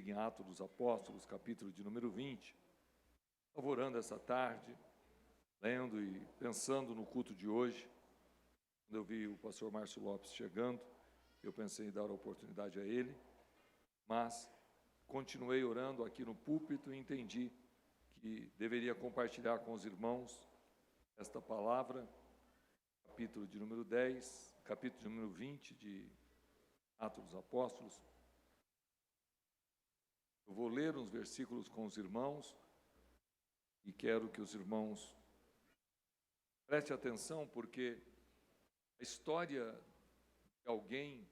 comigo em Atos dos Apóstolos, capítulo de número 20. Estava orando essa tarde, lendo e pensando no culto de hoje. Quando eu vi o pastor Márcio Lopes chegando, eu pensei em dar a oportunidade a ele, mas continuei orando aqui no púlpito e entendi que deveria compartilhar com os irmãos esta palavra, capítulo de número 10, capítulo de número 20 de Atos dos Apóstolos. Eu vou ler uns versículos com os irmãos e quero que os irmãos prestem atenção, porque a história de alguém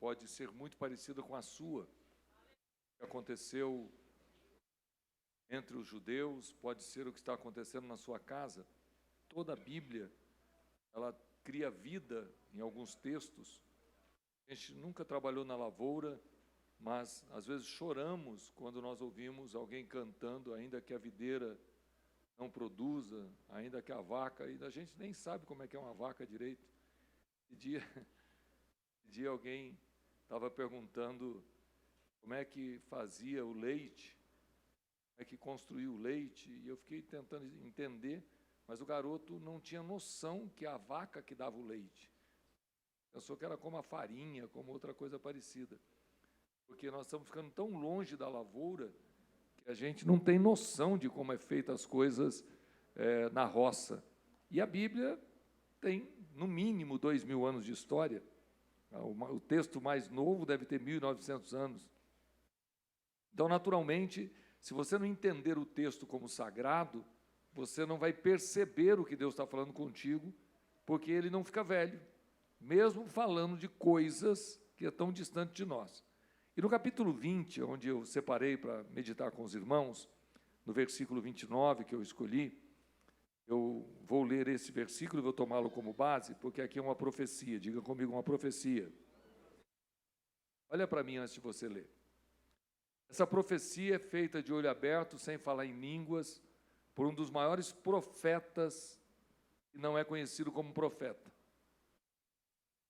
pode ser muito parecida com a sua. O que aconteceu entre os judeus pode ser o que está acontecendo na sua casa. Toda a Bíblia, ela cria vida em alguns textos. A gente nunca trabalhou na lavoura, mas às vezes choramos quando nós ouvimos alguém cantando, ainda que a videira não produza, ainda que a vaca, e a gente nem sabe como é que é uma vaca direito. Esse dia alguém estava perguntando como é que fazia o leite, como é que construía o leite, e eu fiquei tentando entender, mas o garoto não tinha noção que a vaca que dava o leite. Pensou que era como a farinha, como outra coisa parecida. Porque nós estamos ficando tão longe da lavoura que a gente não tem noção de como é feita as coisas na roça. E a Bíblia tem, no mínimo, 2.000 anos de história. O texto mais novo deve ter 1.900 anos. Então, naturalmente, se você não entender o texto como sagrado, você não vai perceber o que Deus está falando contigo, porque ele não fica velho, mesmo falando de coisas que estão distantes de nós. E no capítulo 20, onde eu separei para meditar com os irmãos, no versículo 29 que eu escolhi, eu vou ler esse versículo e vou tomá-lo como base, porque aqui é uma profecia. Diga comigo, uma profecia. Olha para mim antes de você ler. Essa profecia é feita de olho aberto, sem falar em línguas, por um dos maiores profetas, que não é conhecido como profeta.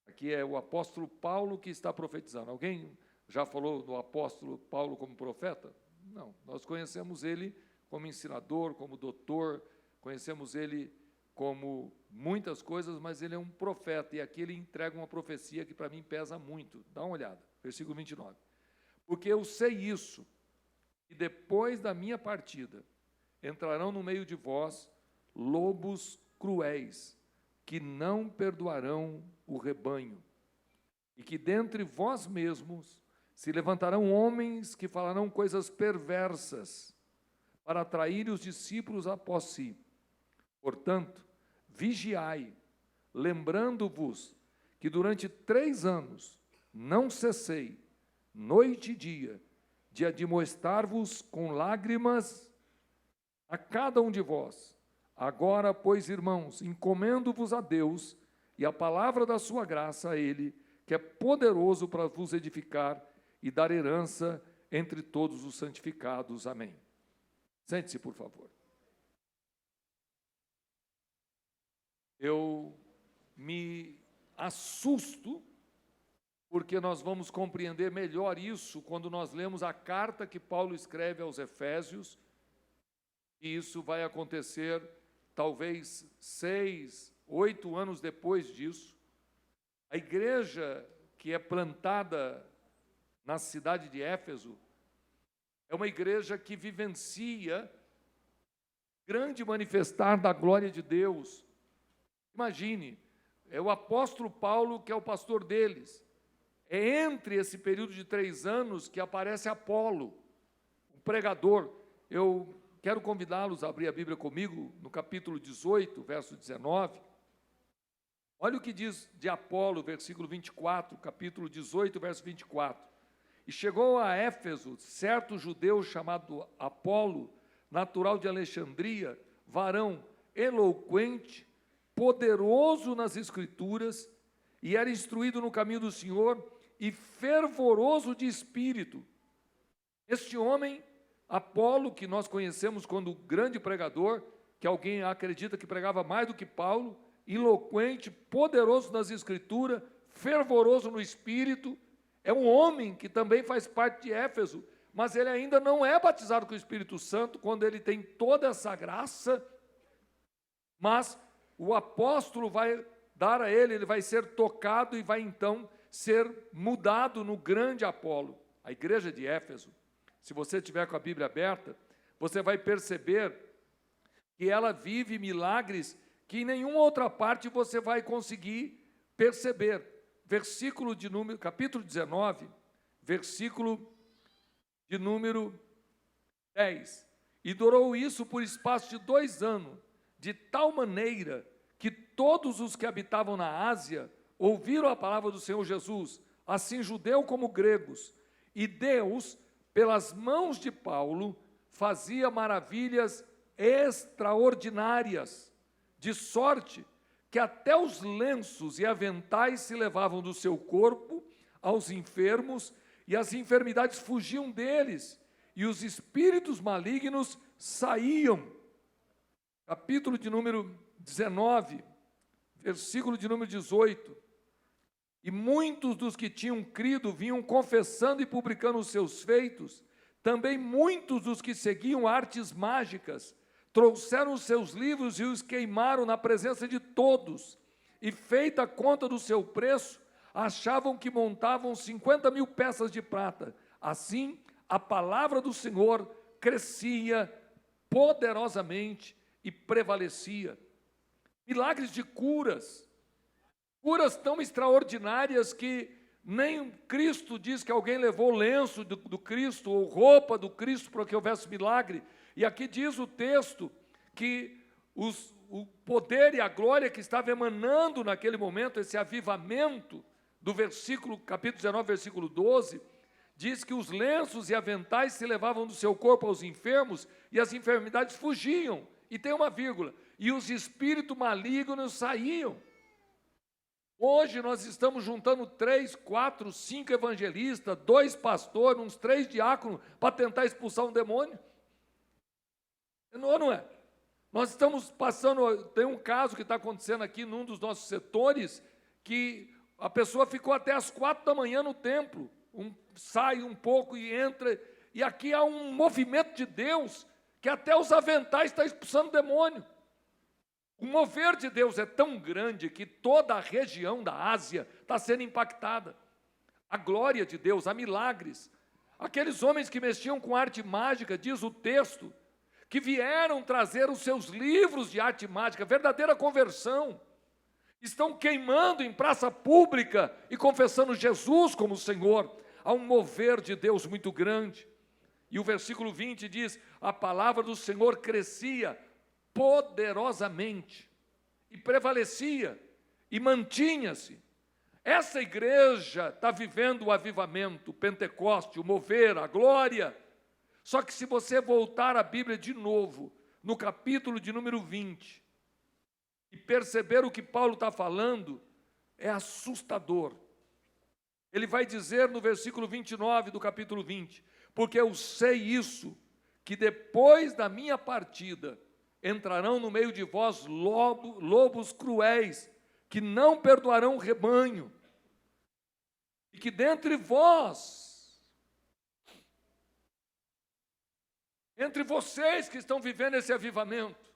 Aqui é o apóstolo Paulo que está profetizando. Alguém já falou do apóstolo Paulo como profeta? Não, nós conhecemos ele como ensinador, como doutor, conhecemos ele como muitas coisas, mas ele é um profeta, e aqui ele entrega uma profecia que para mim pesa muito. Dá uma olhada, versículo 29. Porque eu sei isso, que depois da minha partida entrarão no meio de vós lobos cruéis, que não perdoarão o rebanho, e que dentre vós mesmos se levantarão homens que falarão coisas perversas para atrair os discípulos após si. Portanto, vigiai, lembrando-vos que durante 3 anos não cessei, noite e dia, de admoestar-vos com lágrimas a cada um de vós. Agora, pois, irmãos, encomendo-vos a Deus e a palavra da sua graça a Ele, que é poderoso para vos edificar e dar herança entre todos os santificados. Amém. Sente-se, por favor. Eu me assusto, porque nós vamos compreender melhor isso quando nós lemos a carta que Paulo escreve aos Efésios, e isso vai acontecer talvez 6, 8 anos depois disso. A igreja que é plantada na cidade de Éfeso é uma igreja que vivencia grande manifestar da glória de Deus. Imagine, é o apóstolo Paulo que é o pastor deles. É entre esse período de 3 anos que aparece Apolo, o pregador. Eu quero convidá-los a abrir a Bíblia comigo no capítulo 18, verso 19. Olha o que diz de Apolo, versículo 24, capítulo 18, verso 24. E chegou a Éfeso certo judeu chamado Apolo, natural de Alexandria, varão eloquente, poderoso nas Escrituras, e era instruído no caminho do Senhor e fervoroso de espírito. Este homem, Apolo, que nós conhecemos quando grande pregador, que alguém acredita que pregava mais do que Paulo, eloquente, poderoso nas Escrituras, fervoroso no espírito, é um homem que também faz parte de Éfeso, mas ele ainda não é batizado com o Espírito Santo, quando ele tem toda essa graça, mas o apóstolo vai dar a ele vai ser tocado e vai então ser mudado no grande Apolo. A igreja de Éfeso, se você tiver com a Bíblia aberta, você vai perceber que ela vive milagres que em nenhuma outra parte você vai conseguir perceber. Capítulo 19, versículo de número 10. E durou isso por espaço de 2 anos, de tal maneira que todos os que habitavam na Ásia ouviram a palavra do Senhor Jesus, assim judeus como gregos. E Deus, pelas mãos de Paulo, fazia maravilhas extraordinárias, de sorte que até os lenços e aventais se levavam do seu corpo aos enfermos, e as enfermidades fugiam deles, e os espíritos malignos saíam. Capítulo de número 19, versículo de número 18. E muitos dos que tinham crido vinham confessando e publicando os seus feitos. Também muitos dos que seguiam artes mágicas trouxeram os seus livros e os queimaram na presença de todos. E feita a conta do seu preço, achavam que montavam 50.000 peças de prata. Assim, a palavra do Senhor crescia poderosamente e prevalecia. Milagres de curas tão extraordinárias que nem Cristo diz que alguém levou lenço do Cristo ou roupa do Cristo para que houvesse milagre. E aqui diz o texto que o poder e a glória que estava emanando naquele momento, esse avivamento, do capítulo 19, versículo 12, diz que os lenços e aventais se levavam do seu corpo aos enfermos e as enfermidades fugiam. E tem uma vírgula, e os espíritos malignos saíam. Hoje nós estamos juntando 3, 4, 5 evangelistas, 2 pastores, uns 3 diáconos, para tentar expulsar um demônio. Não é? Nós estamos passando, tem um caso que está acontecendo aqui num dos nossos setores, que a pessoa ficou até as 4 da manhã no templo, sai um pouco e entra, e aqui há um movimento de Deus, que até os aventais estão expulsando demônio. O mover de Deus é tão grande que toda a região da Ásia está sendo impactada. A glória de Deus, há milagres. Aqueles homens que mexiam com arte mágica, diz o texto, que vieram trazer os seus livros de arte mágica, verdadeira conversão, estão queimando em praça pública e confessando Jesus como Senhor. Há um mover de Deus muito grande. E o versículo 20 diz, a palavra do Senhor crescia poderosamente, e prevalecia, e mantinha-se. Essa igreja está vivendo o avivamento, o Pentecoste, o mover, a glória. Só que se você voltar à Bíblia de novo, no capítulo de número 20, e perceber o que Paulo está falando, é assustador. Ele vai dizer no versículo 29 do capítulo 20, porque eu sei isso, que depois da minha partida, entrarão no meio de vós lobos cruéis, que não perdoarão o rebanho, e que dentre vós, entre vocês que estão vivendo esse avivamento,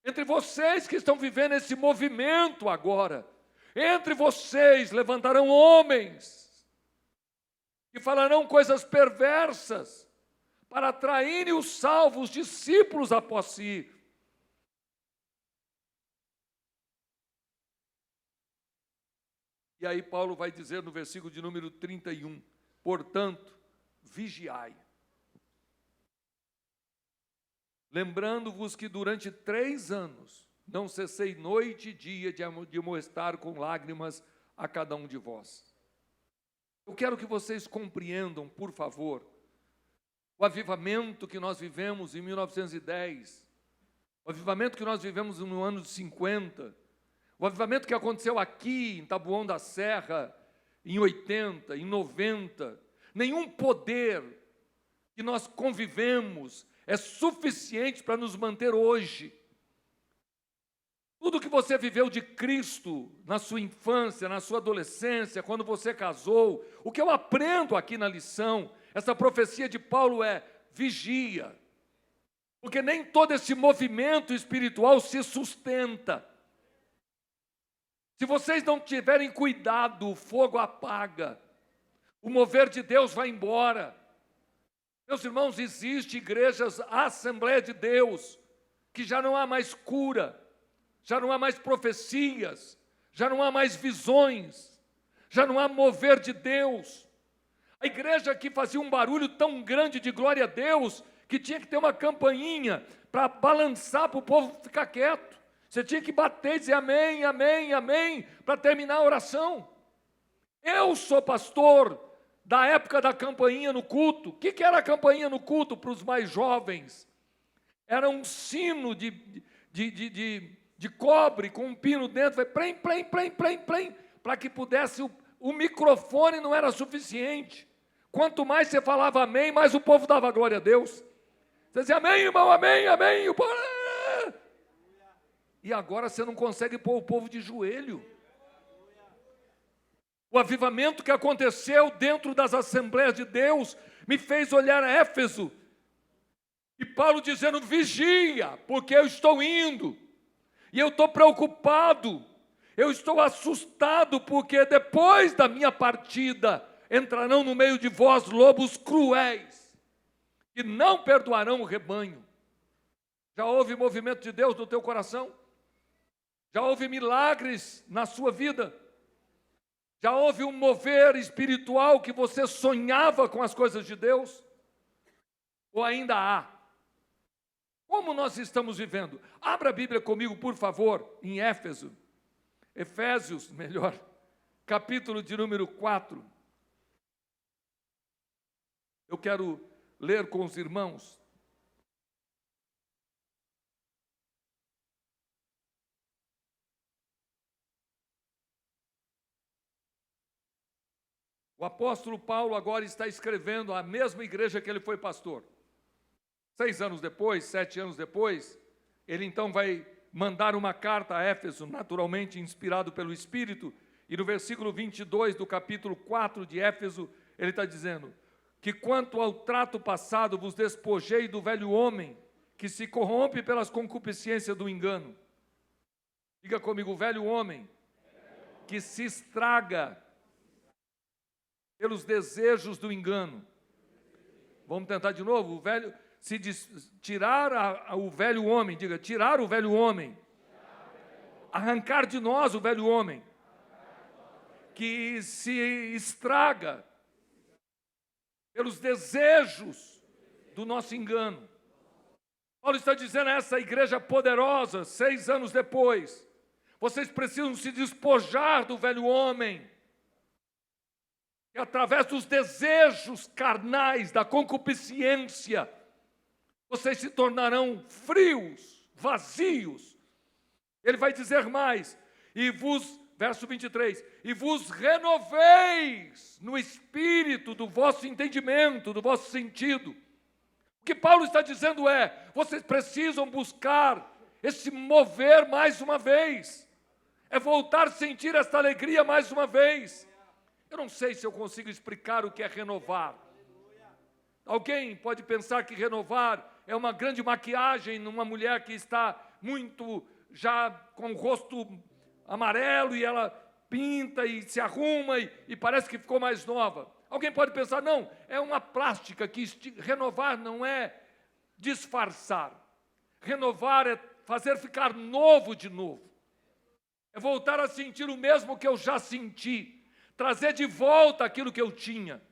entre vocês que estão vivendo esse movimento agora, entre vocês levantarão homens, que falarão coisas perversas, para atraírem os salvos, os discípulos após si. E aí Paulo vai dizer no versículo de número 31, portanto, vigiai. Lembrando-vos que durante 3 anos, não cessei noite e dia de amoestar com lágrimas a cada um de vós. Eu quero que vocês compreendam, por favor, o avivamento que nós vivemos em 1910, o avivamento que nós vivemos no ano de 50, o avivamento que aconteceu aqui em Taboão da Serra, em 80, em 90, nenhum poder que nós convivemos é suficiente para nos manter hoje. Tudo que você viveu de Cristo na sua infância, na sua adolescência, quando você casou, o que eu aprendo aqui na lição Essa profecia de Paulo é: vigia, porque nem todo esse movimento espiritual se sustenta. Se vocês não tiverem cuidado, o fogo apaga, o mover de Deus vai embora. Meus irmãos, existem igrejas, Assembleia de Deus, que já não há mais cura, já não há mais profecias, já não há mais visões, já não há mover de Deus. A igreja que fazia um barulho tão grande de glória a Deus, que tinha que ter uma campainha para balançar para o povo ficar quieto. Você tinha que bater e dizer amém, amém, amém, para terminar a oração. Eu sou pastor da época da campainha no culto. O que era a campainha no culto para os mais jovens? Era um sino de cobre com um pino dentro, vai plém, plém, plém, plém, plém, para que pudesse, o microfone não era suficiente. Quanto mais você falava amém, mais o povo dava glória a Deus. Você dizia amém, irmão, amém, amém, e o povo... E agora você não consegue pôr o povo de joelho. O avivamento que aconteceu dentro das Assembleias de Deus me fez olhar a Éfeso. E Paulo dizendo, vigia, porque eu estou indo. E eu estou preocupado. Eu estou assustado, porque depois da minha partida, entrarão no meio de vós lobos cruéis, que não perdoarão o rebanho. Já houve movimento de Deus no teu coração? Já houve milagres na sua vida? Já houve um mover espiritual que você sonhava com as coisas de Deus? Ou ainda há? Como nós estamos vivendo? Abra a Bíblia comigo, por favor, em Efésios, capítulo de número 4. Eu quero ler com os irmãos. O apóstolo Paulo agora está escrevendo à mesma igreja que ele foi pastor. 6 anos depois, 7 anos depois, ele então vai mandar uma carta a Éfeso, naturalmente inspirado pelo Espírito, e no versículo 22 do capítulo 4 de Éfeso, ele está dizendo que quanto ao trato passado vos despojei do velho homem, que se corrompe pelas concupiscências do engano. Diga comigo, o velho homem, que se estraga pelos desejos do engano. Vamos tentar de novo? O velho, se diz, tirar o velho homem, diga, tirar o velho homem. Arrancar de nós o velho homem, que se estraga pelos desejos do nosso engano. Paulo está dizendo a essa igreja poderosa, 6 anos depois, vocês precisam se despojar do velho homem, e através dos desejos carnais, da concupiscência, vocês se tornarão frios, vazios. Ele vai dizer mais, verso 23, e vos renoveis no espírito do vosso entendimento, do vosso sentido. O que Paulo está dizendo é, vocês precisam buscar esse mover mais uma vez, é voltar a sentir esta alegria mais uma vez. Eu não sei se eu consigo explicar o que é renovar. Alguém pode pensar que renovar é uma grande maquiagem numa mulher que está muito já com o rosto amarelo e ela pinta e se arruma e parece que ficou mais nova. Alguém pode pensar, não, é uma plástica, que renovar não é disfarçar. Renovar é fazer ficar novo de novo. É voltar a sentir o mesmo que eu já senti. Trazer de volta aquilo que eu tinha.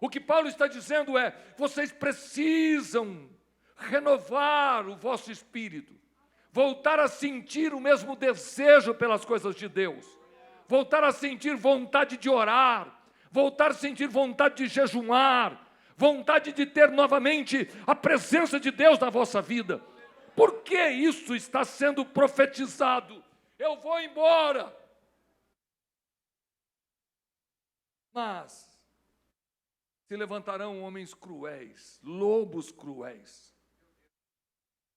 O que Paulo está dizendo é, vocês precisam renovar o vosso espírito, voltar a sentir o mesmo desejo pelas coisas de Deus, voltar a sentir vontade de orar, voltar a sentir vontade de jejuar, vontade de ter novamente a presença de Deus na vossa vida. Por que isso está sendo profetizado? Eu vou embora. Mas se levantarão homens cruéis, lobos cruéis,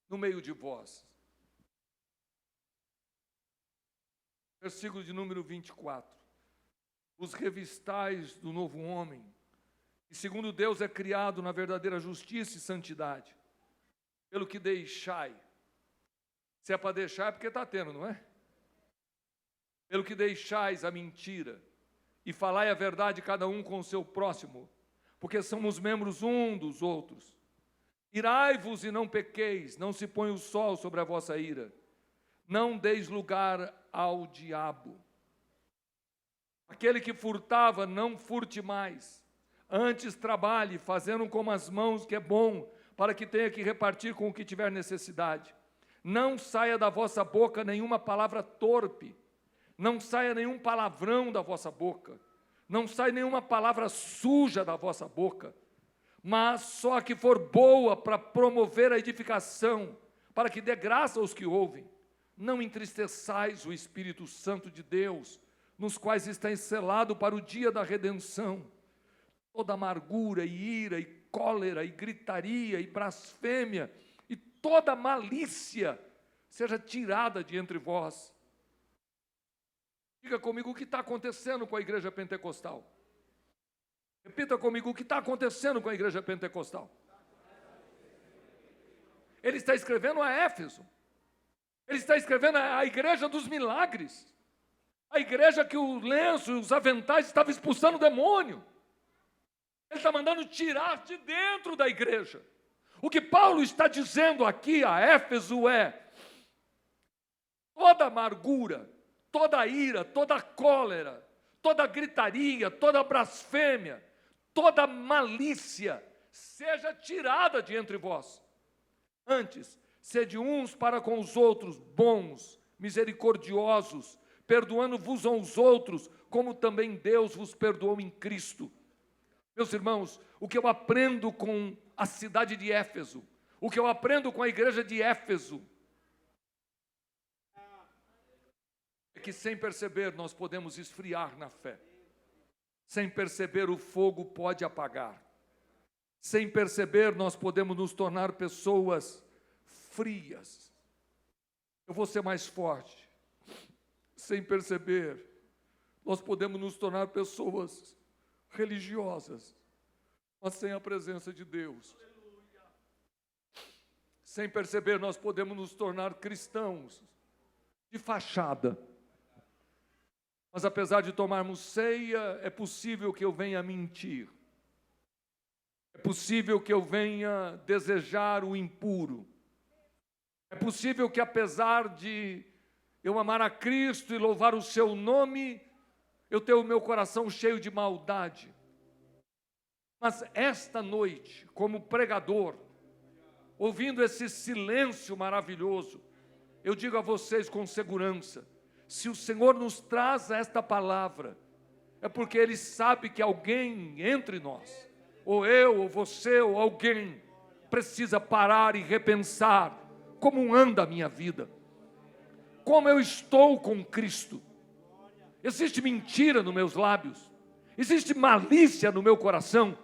no meio de vós. Versículo de número 24. Os revistais do novo homem, e segundo Deus é criado na verdadeira justiça e santidade. Pelo que deixai. Se é para deixar é porque está tendo, não é? Pelo que deixais a mentira, e falai a verdade cada um com o seu próximo, porque somos membros um dos outros. Irai-vos e não pequeis, não se põe o sol sobre a vossa ira. Não deis lugar ao diabo. Aquele que furtava, não furte mais. Antes trabalhe, fazendo com as mãos que é bom, para que tenha que repartir com o que tiver necessidade. Não saia da vossa boca nenhuma palavra torpe, não saia nenhum palavrão da vossa boca, não saia nenhuma palavra suja da vossa boca, mas só a que for boa para promover a edificação, para que dê graça aos que ouvem. Não entristeçais o Espírito Santo de Deus, nos quais está enselado para o dia da redenção. Toda amargura e ira e cólera e gritaria e blasfêmia e toda malícia seja tirada de entre vós. Diga comigo o que está acontecendo com a igreja pentecostal. Repita comigo o que está acontecendo com a igreja pentecostal. Ele está escrevendo a Éfeso. Ele está escrevendo a igreja dos milagres. A igreja que o lenço e os aventais estavam expulsando o demônio. Ele está mandando tirar de dentro da igreja. O que Paulo está dizendo aqui a Éfeso é: toda amargura, toda ira, toda cólera, toda gritaria, toda blasfêmia, toda malícia, seja tirada de entre vós. Antes, sede uns para com os outros bons, misericordiosos, perdoando-vos aos outros, como também Deus vos perdoou em Cristo. Meus irmãos, o que eu aprendo com a cidade de Éfeso, o que eu aprendo com a igreja de Éfeso, é que sem perceber nós podemos esfriar na fé. Sem perceber o fogo pode apagar. Sem perceber nós podemos nos tornar pessoas frias. Eu vou ser mais forte. Sem perceber, nós podemos nos tornar pessoas religiosas, mas sem a presença de Deus. Sem perceber, nós podemos nos tornar cristãos de fachada. Mas apesar de tomarmos ceia, é possível que eu venha mentir. É possível que eu venha desejar o impuro. É possível que apesar de eu amar a Cristo e louvar o seu nome, eu tenho o meu coração cheio de maldade. Mas esta noite, como pregador, ouvindo esse silêncio maravilhoso, eu digo a vocês com segurança: se o Senhor nos traz esta palavra, é porque Ele sabe que alguém entre nós, ou eu, ou você, ou alguém, precisa parar e repensar como anda a minha vida, como eu estou com Cristo. Existe mentira nos meus lábios, existe malícia no meu coração,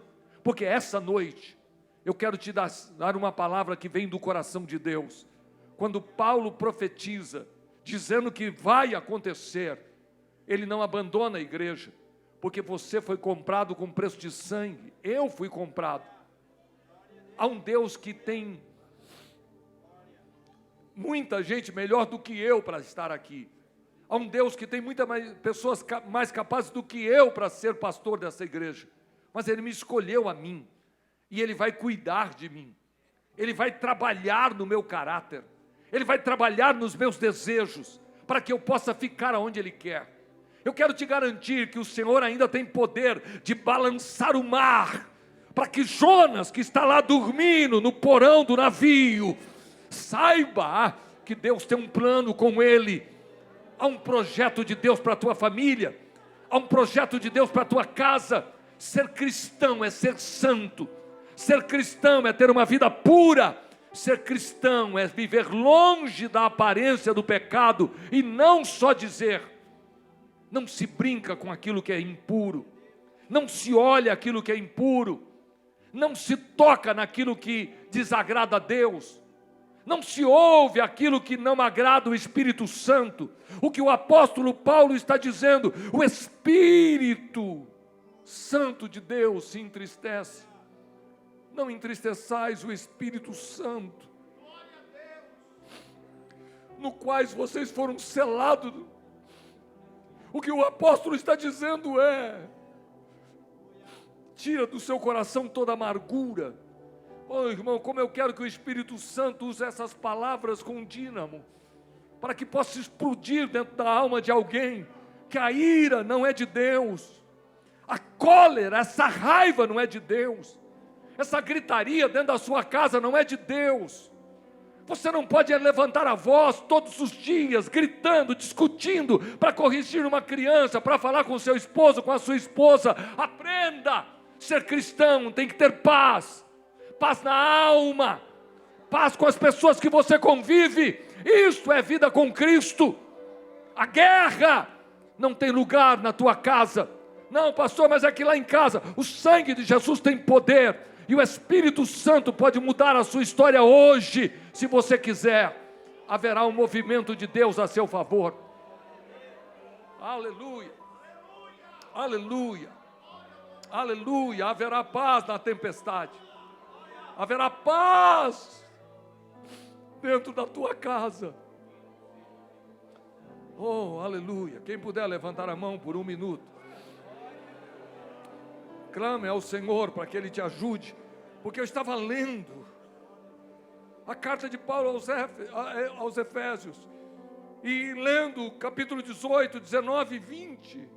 porque essa noite eu quero te dar uma palavra que vem do coração de Deus. Quando Paulo profetiza, dizendo que vai acontecer, ele não abandona a igreja, porque você foi comprado com preço de sangue, eu fui comprado. Há um Deus que tem muita gente melhor do que eu para estar aqui. Há um Deus que tem muitas pessoas mais capazes do que eu para ser pastor dessa igreja. Mas Ele me escolheu a mim, e Ele vai cuidar de mim. Ele vai trabalhar no meu caráter. Ele vai trabalhar nos meus desejos, para que eu possa ficar onde Ele quer. Eu quero te garantir que o Senhor ainda tem poder de balançar o mar, para que Jonas, que está lá dormindo no porão do navio, saiba que Deus tem um plano com ele. Há um projeto de Deus para a tua família, há um projeto de Deus para a tua casa. Ser cristão é ser santo, ser cristão é ter uma vida pura, ser cristão é viver longe da aparência do pecado, e não só dizer. Não se brinca com aquilo que é impuro, não se olha aquilo que é impuro, não se toca naquilo que desagrada a Deus, não se ouve aquilo que não agrada o Espírito Santo. O que o apóstolo Paulo está dizendo: o Espírito Santo de Deus se entristece. Não entristeçais o Espírito Santo, no quais vocês foram selados. O que o apóstolo está dizendo é: tira do seu coração toda amargura. Oh, irmão, como eu quero que o Espírito Santo use essas palavras com dínamo, para que possa explodir dentro da alma de alguém, que a ira não é de Deus, a cólera, essa raiva não é de Deus, essa gritaria dentro da sua casa não é de Deus. Você não pode levantar a voz todos os dias, gritando, discutindo, para corrigir uma criança, para falar com o seu esposo, com a sua esposa. Aprenda, ser cristão tem que ter paz, paz na alma, paz com as pessoas que você convive. Isso é vida com Cristo. A guerra não tem lugar na tua casa. Não, pastor, mas é que lá em casa o sangue de Jesus tem poder. E o Espírito Santo pode mudar a sua história hoje, se você quiser. Haverá um movimento de Deus a seu favor. Aleluia, aleluia, aleluia. Haverá paz na tempestade. Haverá paz dentro da tua casa. Oh, aleluia. Quem puder levantar a mão por 1 minuto. Clame ao Senhor para que Ele te ajude, porque eu estava lendo a carta de Paulo aos Efésios, e lendo capítulo 18, 19 e 20,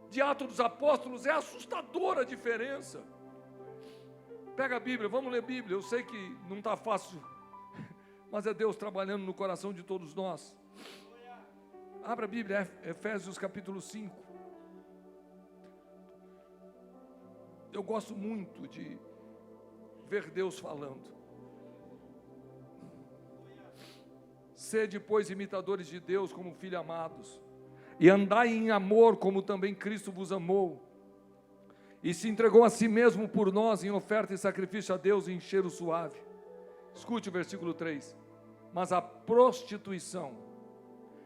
de Atos dos Apóstolos, é assustadora a diferença. Pega a Bíblia, vamos ler a Bíblia, eu sei que não está fácil, mas é Deus trabalhando no coração de todos nós. Abra a Bíblia, Efésios capítulo 5. Eu gosto muito de ver Deus falando. Sede, pois, imitadores de Deus como filhos amados, e andai em amor como também Cristo vos amou, e se entregou a si mesmo por nós em oferta e sacrifício a Deus em cheiro suave. Escute o versículo 3. Mas a prostituição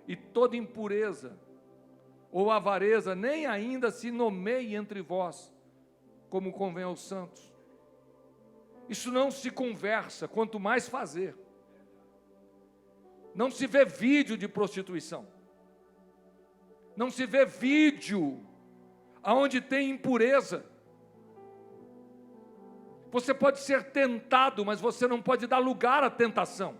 e toda impureza ou avareza nem ainda se nomeie entre vós, como convém aos santos. Isso não se conversa, quanto mais fazer. Não se vê vídeo de prostituição. Não se vê vídeo aonde tem impureza. Você pode ser tentado, mas você não pode dar lugar à tentação.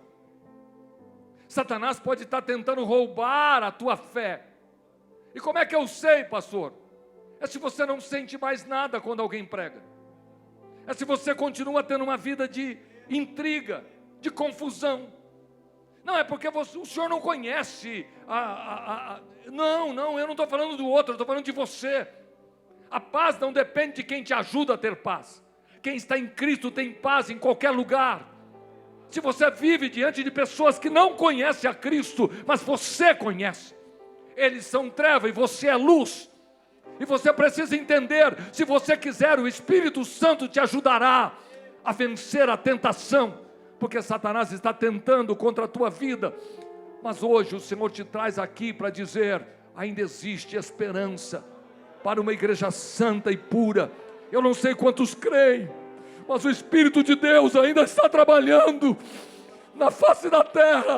Satanás pode estar tentando roubar a tua fé. E como é que eu sei, pastor? É se você não sente mais nada quando alguém prega. É se você continua tendo uma vida de intriga, de confusão. Não, é porque o senhor não conhece. Não, eu não estou falando do outro, eu estou falando de você. A paz não depende de quem te ajuda a ter paz. Quem está em Cristo tem paz em qualquer lugar. Se você vive diante de pessoas que não conhecem a Cristo, mas você conhece, eles são treva e você é luz. E você precisa entender, se você quiser, o Espírito Santo te ajudará a vencer a tentação, porque Satanás está tentando contra a tua vida. Mas hoje o Senhor te traz aqui para dizer: ainda existe esperança para uma igreja santa e pura. Eu não sei quantos creem, mas o Espírito de Deus ainda está trabalhando na face da terra.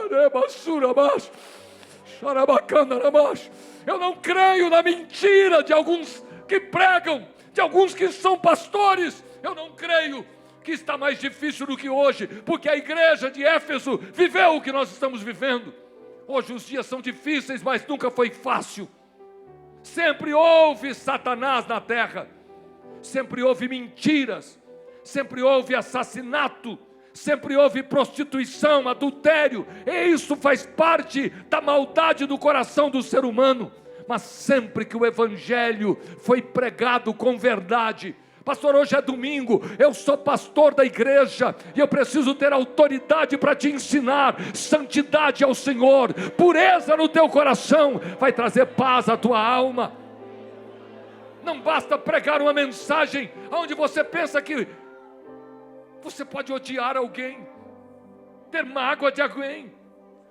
Eu não creio na mentira de alguns que pregam, de alguns que são pastores. Eu não creio que está mais difícil do que hoje, porque a igreja de Éfeso viveu o que nós estamos vivendo. Hoje os dias são difíceis, mas nunca foi fácil. Sempre houve Satanás na terra, sempre houve mentiras, sempre houve assassinato, sempre houve prostituição, adultério, e isso faz parte da maldade do coração do ser humano. Mas sempre que o Evangelho foi pregado com verdade, pastor, hoje é domingo, eu sou pastor da igreja, e eu preciso ter autoridade para te ensinar, santidade ao Senhor, pureza no teu coração, vai trazer paz à tua alma. Não basta pregar uma mensagem onde você pensa que você pode odiar alguém, ter mágoa de alguém.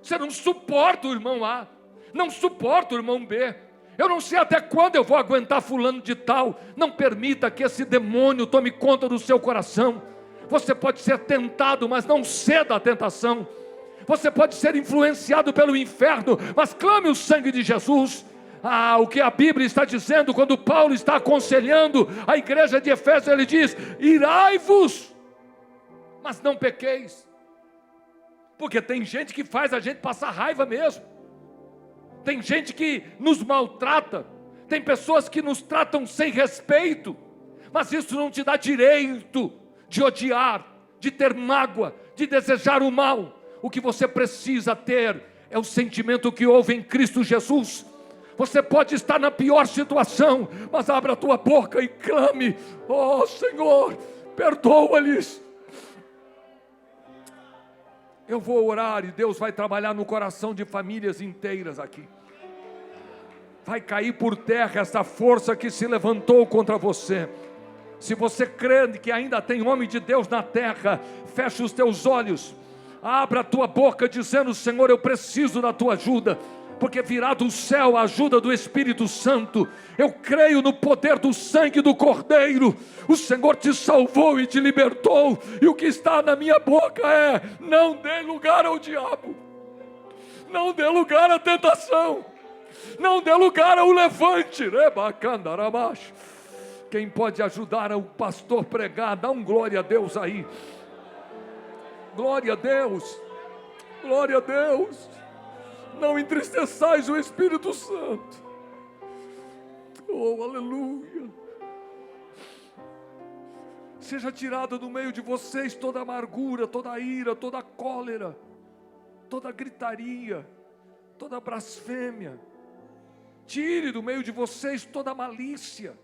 Você não suporta o irmão A, não suporta o irmão B. Eu não sei até quando eu vou aguentar fulano de tal. Não permita que esse demônio tome conta do seu coração. Você pode ser tentado, mas não ceda à tentação. Você pode ser influenciado pelo inferno, mas clame o sangue de Jesus. O que a Bíblia está dizendo, quando Paulo está aconselhando a igreja de Efésios, ele diz: irai-vos, mas não pequeis. Porque tem gente que faz a gente passar raiva mesmo. Tem gente que nos maltrata. Tem pessoas que nos tratam sem respeito. Mas isso não te dá direito de odiar, de ter mágoa, de desejar o mal. O que você precisa ter é o sentimento que houve em Cristo Jesus. Você pode estar na pior situação, mas abra a tua boca e clame: oh Senhor, perdoa-lhes. Eu vou orar e Deus vai trabalhar no coração de famílias inteiras aqui. Vai cair por terra essa força que se levantou contra você. Se você crê que ainda tem homem de Deus na terra, feche os teus olhos, abra a tua boca dizendo: Senhor, eu preciso da tua ajuda, porque virá do céu a ajuda do Espírito Santo. Eu creio no poder do sangue do Cordeiro. O Senhor te salvou e te libertou, e o que está na minha boca é: não dê lugar ao diabo, não dê lugar à tentação, não dê lugar ao levante. Quem pode ajudar o pastor pregar, dá um glória a Deus aí. Glória a Deus, glória a Deus. Não entristeçais o Espírito Santo. Oh, aleluia. Seja tirada do meio de vocês toda amargura, toda ira, toda cólera, toda gritaria, toda blasfêmia. Tire do meio de vocês toda malícia.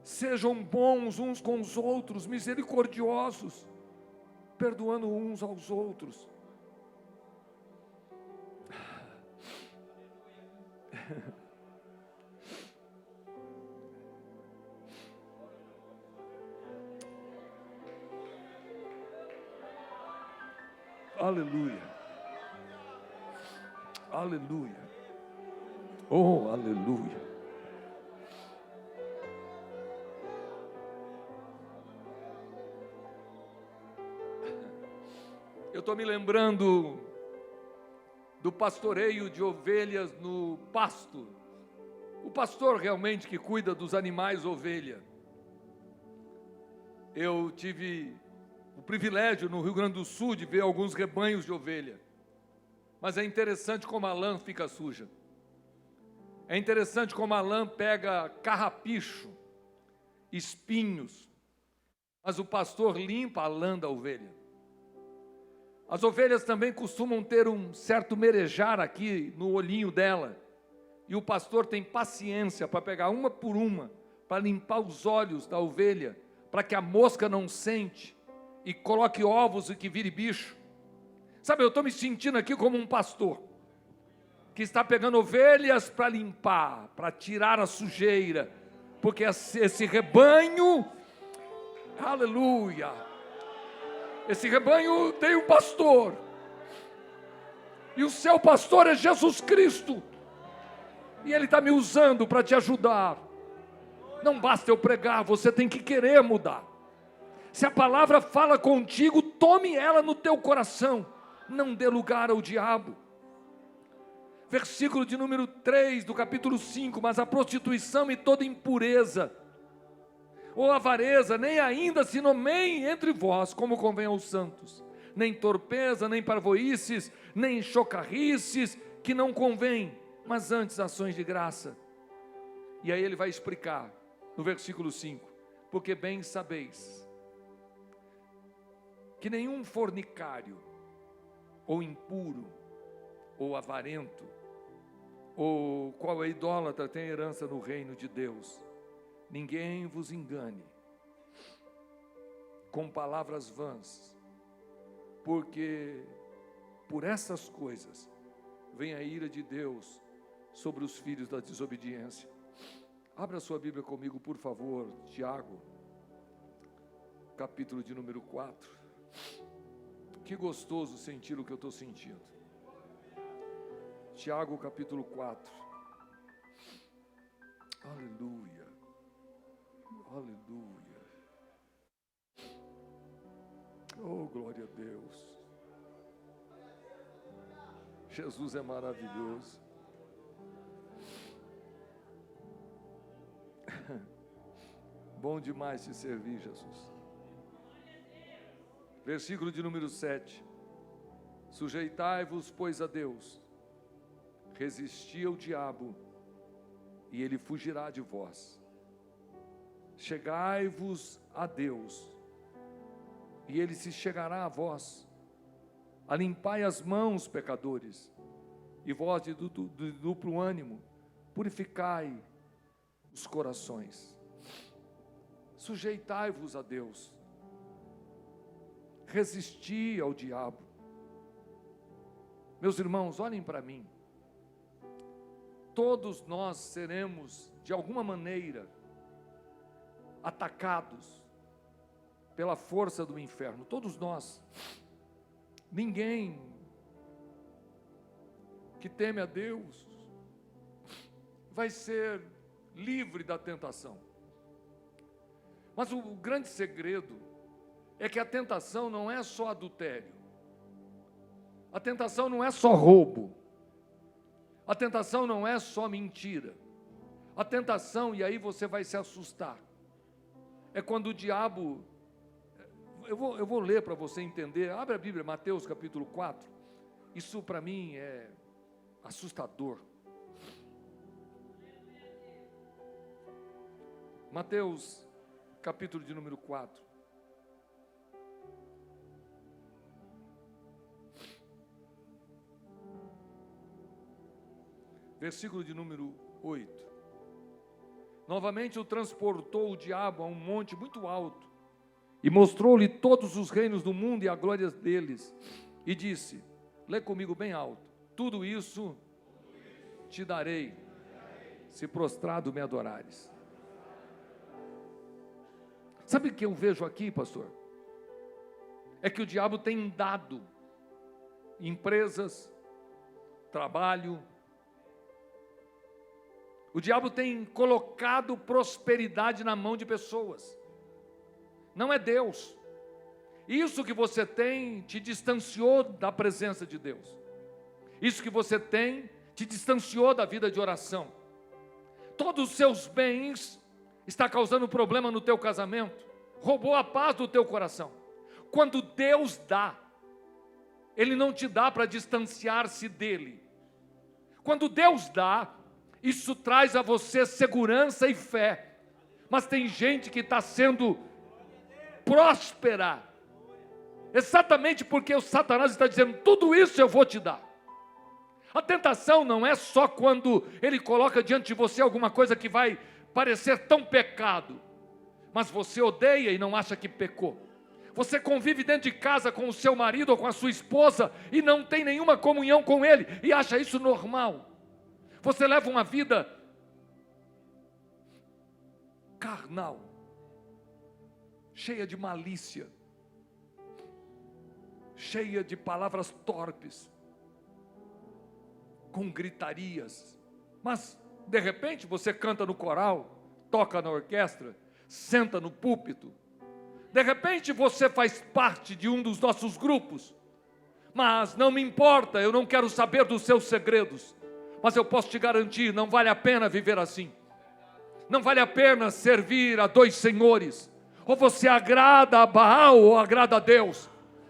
Sejam bons uns com os outros, misericordiosos, perdoando uns aos outros. Aleluia. Aleluia. Oh, aleluia. Eu estou me lembrando do pastoreio de ovelhas no pasto. O pastor realmente que cuida dos animais ovelha. Eu tive o privilégio no Rio Grande do Sul de ver alguns rebanhos de ovelha. Mas é interessante como a lã fica suja. É interessante como a lã pega carrapicho, espinhos. Mas o pastor limpa a lã da ovelha. As ovelhas também costumam ter um certo merejar aqui no olhinho dela. E o pastor tem paciência para pegar uma por uma, para limpar os olhos da ovelha, para que a mosca não sente e coloque ovos e que vire bicho. Sabe, eu estou me sentindo aqui como um pastor, que está pegando ovelhas para limpar, para tirar a sujeira, porque esse rebanho, aleluia, esse rebanho tem um pastor, e o seu pastor é Jesus Cristo, e Ele está me usando para te ajudar. Não basta eu pregar, você tem que querer mudar. Se a palavra fala contigo, tome ela no teu coração, não dê lugar ao diabo. Versículo de número 3 do capítulo 5, mas a prostituição e toda impureza, ou avareza, nem ainda se nomeiem entre vós, como convém aos santos, nem torpeza, nem parvoíces, nem chocarrices, que não convém, mas antes ações de graça. E aí ele vai explicar, no versículo 5, porque bem sabeis, que nenhum fornicário, ou impuro, ou avarento, ou qual é idólatra tem herança no reino de Deus. Ninguém vos engane com palavras vãs, porque por essas coisas vem a ira de Deus sobre os filhos da desobediência. Abra sua Bíblia comigo, por favor, Tiago, capítulo de número 4. Que gostoso sentir o que eu estou sentindo. Tiago capítulo 4. Aleluia. Aleluia. Oh, glória a Deus. Jesus é maravilhoso. Bom demais te servir, Jesus. Versículo de número 7. Sujeitai-vos, pois, a Deus. Resisti ao diabo, e ele fugirá de vós. Chegai-vos a Deus, e ele se chegará a vós. Alimpai as mãos, pecadores, e vós de duplo ânimo, purificai os corações. Sujeitai-vos a Deus. Resisti ao diabo. Meus irmãos, olhem para mim. Todos nós seremos, de alguma maneira, atacados pela força do inferno. Todos nós. Ninguém que teme a Deus vai ser livre da tentação. Mas o grande segredo é que a tentação não é só adultério. A tentação não é só roubo. A tentação não é só mentira. A tentação, e aí você vai se assustar, é quando o diabo... Eu vou ler para você entender. Abre a Bíblia, Mateus capítulo 4. Isso para mim é assustador. Mateus capítulo de número 4. Versículo de número 8. Novamente o transportou o diabo a um monte muito alto, e mostrou-lhe todos os reinos do mundo e a glória deles, e disse, lê comigo bem alto, tudo isso te darei, se prostrado me adorares. Sabe o que eu vejo aqui, pastor? É que o diabo tem dado empresas, trabalho. O diabo tem colocado prosperidade na mão de pessoas. Não é Deus. Isso que você tem te distanciou da presença de Deus. Isso que você tem te distanciou da vida de oração. Todos os seus bens está causando problema no teu casamento. Roubou a paz do teu coração. Quando Deus dá, Ele não te dá para distanciar-se dEle. Quando Deus dá, isso traz a você segurança e fé. Mas tem gente que está sendo próspera, exatamente porque o Satanás está dizendo, tudo isso eu vou te dar. A tentação não é só quando ele coloca diante de você alguma coisa que vai parecer tão pecado, mas você odeia e não acha que pecou. Você convive dentro de casa com o seu marido ou com a sua esposa e não tem nenhuma comunhão com ele e acha isso normal. Você leva uma vida carnal, cheia de malícia, cheia de palavras torpes, com gritarias. Mas, de repente, você canta no coral, toca na orquestra, senta no púlpito. De repente, você faz parte de um dos nossos grupos. Mas não me importa, eu não quero saber dos seus segredos. Mas eu posso te garantir, não vale a pena viver assim. Não vale a pena servir a dois senhores. Ou você agrada a Baal ou agrada a Deus.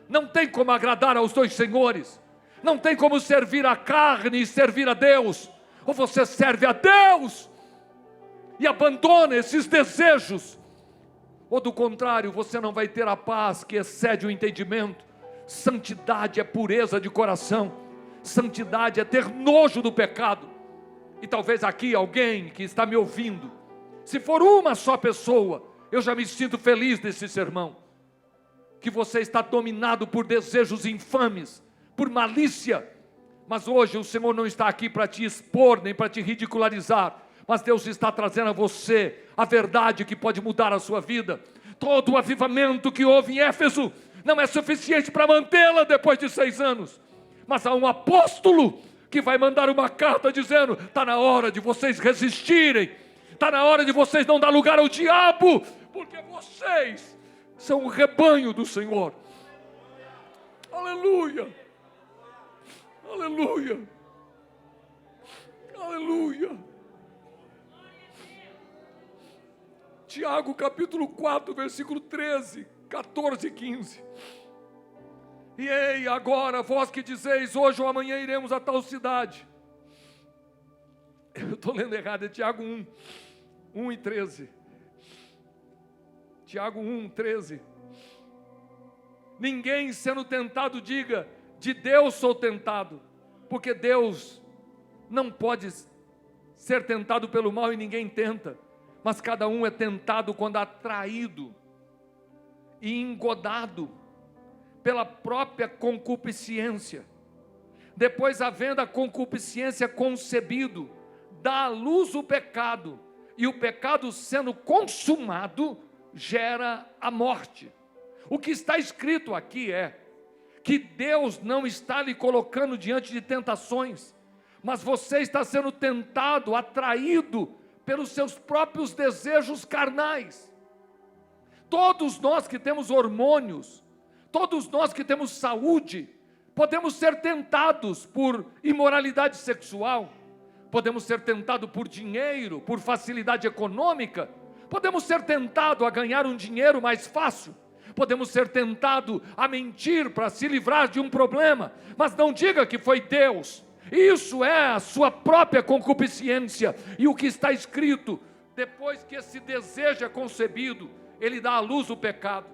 Não tem como agradar aos dois senhores. Não tem como servir a carne e servir a Deus. Ou você serve a Deus e abandona esses desejos. Ou do contrário, você não vai ter a paz que excede o entendimento. Santidade é pureza de coração. Santidade é ter nojo do pecado. E talvez aqui alguém que está me ouvindo, se for uma só pessoa, eu já me sinto feliz desse sermão. Que você está dominado por desejos infames, por malícia. Mas hoje o Senhor não está aqui para te expor, nem para te ridicularizar. Mas Deus está trazendo a você a verdade que pode mudar a sua vida. Todo o avivamento que houve em não é suficiente para mantê-la depois de 6 anos. Mas há um apóstolo que vai mandar uma carta dizendo: está na hora de vocês resistirem, está na hora de vocês não dar lugar ao diabo, porque vocês são o rebanho do Senhor. Aleluia, aleluia, aleluia. Tiago capítulo 4, versículo 13, 14 e 15. E ei, agora, vós que dizeis: hoje ou amanhã iremos a tal cidade. Eu estou lendo errado, é Tiago 1 e 13. Tiago 1, 13. Ninguém sendo tentado diga: de Deus sou tentado, porque Deus não pode ser tentado pelo mal e ninguém tenta, mas cada um é tentado quando atraído e engodado pela própria concupiscência. Depois, havendo a concupiscência concebido, dá à luz o pecado, e o pecado sendo consumado, gera a morte. O que está escrito aqui é que Deus não está lhe colocando diante de tentações, mas você está sendo tentado, atraído pelos seus próprios desejos carnais. Todos nós que temos hormônios, todos nós que temos saúde, podemos ser tentados por imoralidade sexual, podemos ser tentados por dinheiro, por facilidade econômica, podemos ser tentados a ganhar um dinheiro mais fácil, podemos ser tentados a mentir para se livrar de um problema, mas não diga que foi Deus. Isso é a sua própria concupiscência. E o que está escrito: depois que esse desejo é concebido, ele dá à luz o pecado,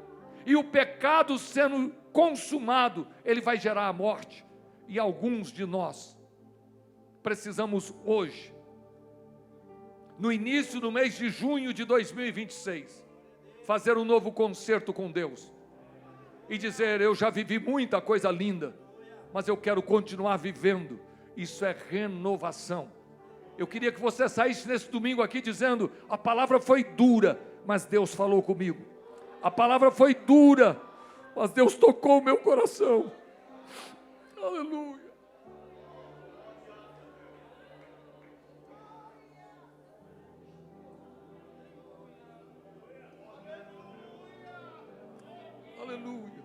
e o pecado sendo consumado, ele vai gerar a morte. E alguns de nós precisamos hoje, no início do mês de junho de 2026, fazer um novo concerto com Deus e dizer: eu já vivi muita coisa linda, mas eu quero continuar vivendo. Isso é renovação. Eu queria que você saísse nesse domingo aqui dizendo: a palavra foi dura, mas Deus falou comigo. A palavra foi dura, mas Deus tocou o meu coração. Aleluia. Aleluia.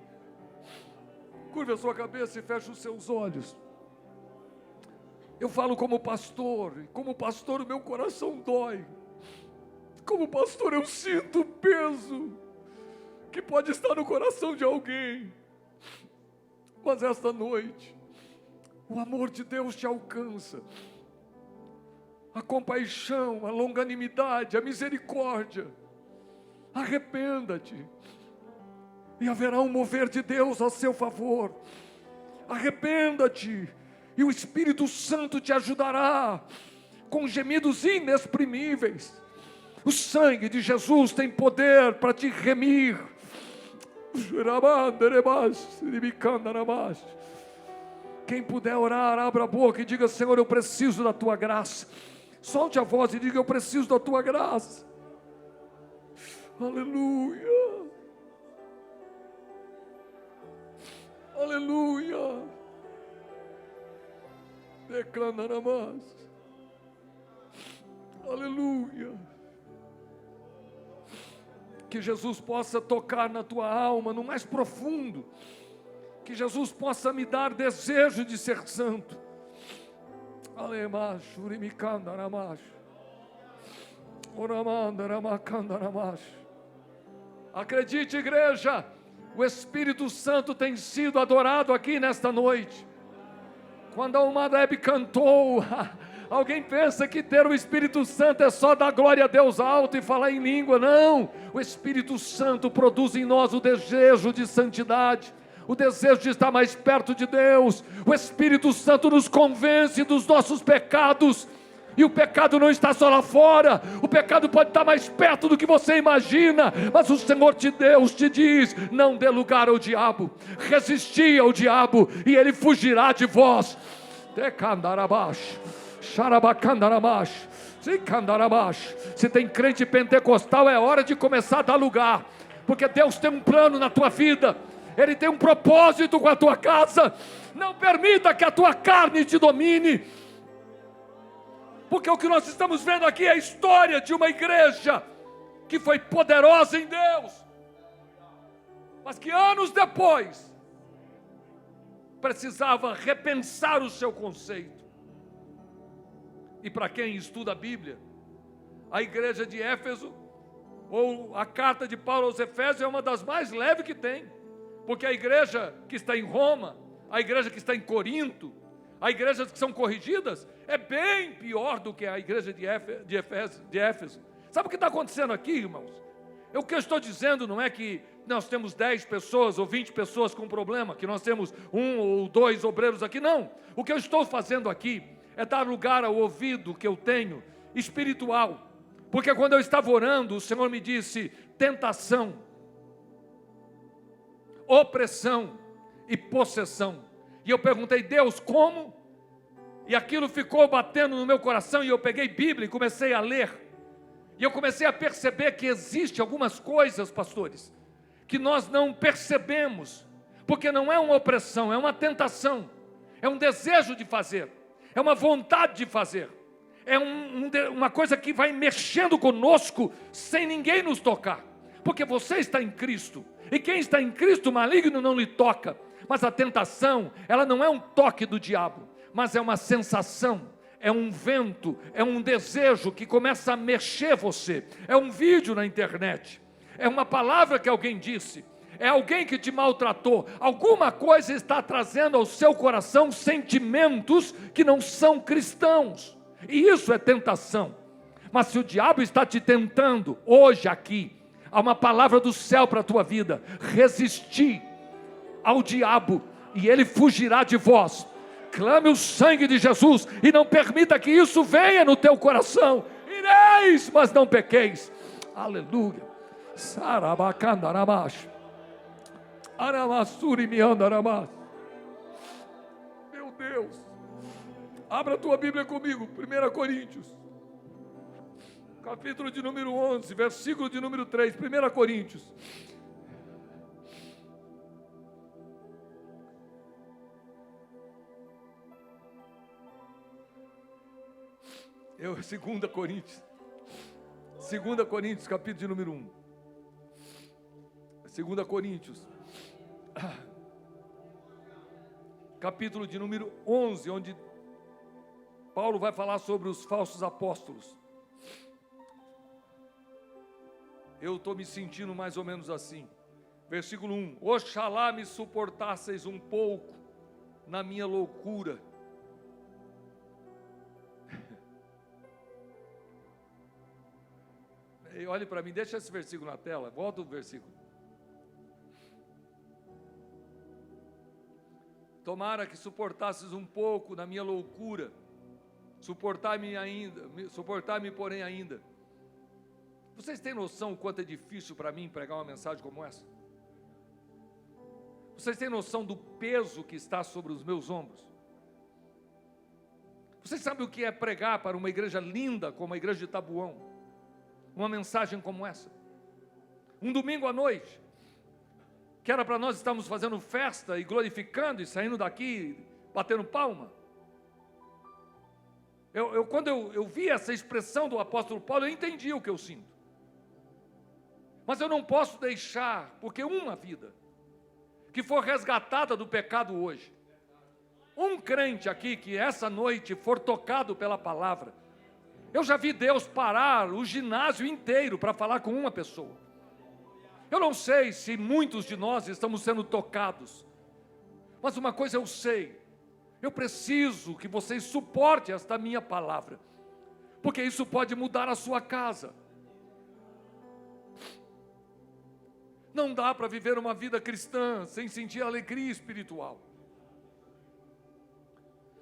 Curva a sua cabeça e feche os seus olhos. Eu falo como pastor, e como pastor o meu coração dói. Como pastor eu sinto o peso que pode estar no coração de alguém. Mas esta noite, o amor de Deus te alcança. A compaixão, a longanimidade, a misericórdia. Arrependa-te. E haverá um mover de Deus a seu favor. Arrependa-te. E o Espírito Santo te ajudará com gemidos inexprimíveis. O sangue de Jesus tem poder para te remir. Quem puder orar, abra a boca e diga: Senhor, eu preciso da tua graça. Solte a voz e diga: eu preciso da tua graça. Aleluia. Aleluia. Declara mais. Aleluia. Que Jesus possa tocar na tua alma, no mais profundo. Que Jesus possa me dar desejo de ser santo. Alemacho, urimicandaramas. Oramandaramacandaramas. Acredite, igreja, o Espírito Santo tem sido adorado aqui nesta noite. Quando a Umadeb cantou, alguém pensa que ter o Espírito Santo é só dar glória a Deus alto e falar em língua. Não, o Espírito Santo produz em nós o desejo de santidade, o desejo de estar mais perto de Deus. O Espírito Santo nos convence dos nossos pecados. E o pecado não está só lá fora, o pecado pode estar mais perto do que você imagina, mas o Senhor Deus te diz: não dê lugar ao diabo, resisti ao diabo e ele fugirá de vós. Se tem crente pentecostal, é hora de começar a dar lugar, porque Deus tem um plano na tua vida. Ele tem um propósito com a tua casa. Não permita que a tua carne te domine. Porque o que nós estamos vendo aqui é a história de uma igreja que foi poderosa em Deus, mas que anos depois precisava repensar o seu conceito. E para quem estuda a Bíblia, a igreja de Éfeso, ou a carta de Paulo aos Efésios, é uma das mais leves que tem, porque a igreja que está em Roma, a igreja que está em Corinto, as igrejas que são corrigidas, é bem pior do que a igreja de Éfeso. Sabe o que está acontecendo aqui, irmãos? O que eu estou dizendo não é que nós temos 10 pessoas ou 20 pessoas com problema, que nós temos 1 ou 2 obreiros aqui, não. O que eu estou fazendo aqui é dar lugar ao ouvido que eu tenho espiritual, porque quando eu estava orando, o Senhor me disse: tentação, opressão e possessão. E eu perguntei: Deus, como? E aquilo ficou batendo no meu coração, e eu peguei Bíblia e comecei a ler. E eu comecei a perceber que existe algumas coisas, pastores, que nós não percebemos, porque não é uma opressão, é uma tentação, é um desejo de fazer, é uma vontade de fazer, é uma coisa que vai mexendo conosco sem ninguém nos tocar, porque você está em Cristo, e quem está em Cristo, o maligno não lhe toca. Mas a tentação, ela não é um toque do diabo, mas é uma sensação, é um vento, é um desejo que começa a mexer você, é um vídeo na internet, é uma palavra que alguém disse, é alguém que te maltratou, alguma coisa está trazendo ao seu coração sentimentos que não são cristãos, e isso é tentação. Mas se o diabo está te tentando, hoje aqui, há uma palavra do céu para a tua vida: resistir ao diabo, e ele fugirá de vós. Clame o sangue de Jesus, e não permita que isso venha no teu coração. Ireis, mas não pequeis. Aleluia. Sarabacandarabash. Aramassuri miandarabash. Meu Deus. Abra a tua Bíblia comigo, 1 Coríntios. Capítulo de número 11, versículo de número 3, 1 Coríntios. Eu, 2 Coríntios, capítulo de número 1. 2 Coríntios, capítulo de número 11, onde Paulo vai falar sobre os falsos apóstolos. Eu estou me sentindo mais ou menos assim. Versículo 1: Oxalá me suportasseis um pouco na minha loucura. Olhe para mim, deixa esse versículo na tela, volta o versículo. Tomara que suportasses um pouco na minha loucura, suportar-me porém ainda. Vocês têm noção o quanto é difícil para mim pregar uma mensagem como essa? Vocês têm noção do peso que está sobre os meus ombros? Vocês sabem o que é pregar para uma igreja linda como a igreja de Tabuão uma mensagem como essa? Um domingo à noite, que era para nós estarmos fazendo festa e glorificando e saindo daqui batendo palma. Quando eu vi essa expressão do apóstolo Paulo, eu entendi o que eu sinto. Mas eu não posso deixar, porque uma vida que for resgatada do pecado hoje, um crente aqui que essa noite for tocado pela palavra, eu já vi Deus parar o ginásio inteiro para falar com uma pessoa. Eu não sei se muitos de nós estamos sendo tocados, mas uma coisa eu sei: eu preciso que vocês suportem esta minha palavra, porque isso pode mudar a sua casa. Não dá para viver uma vida cristã sem sentir alegria espiritual.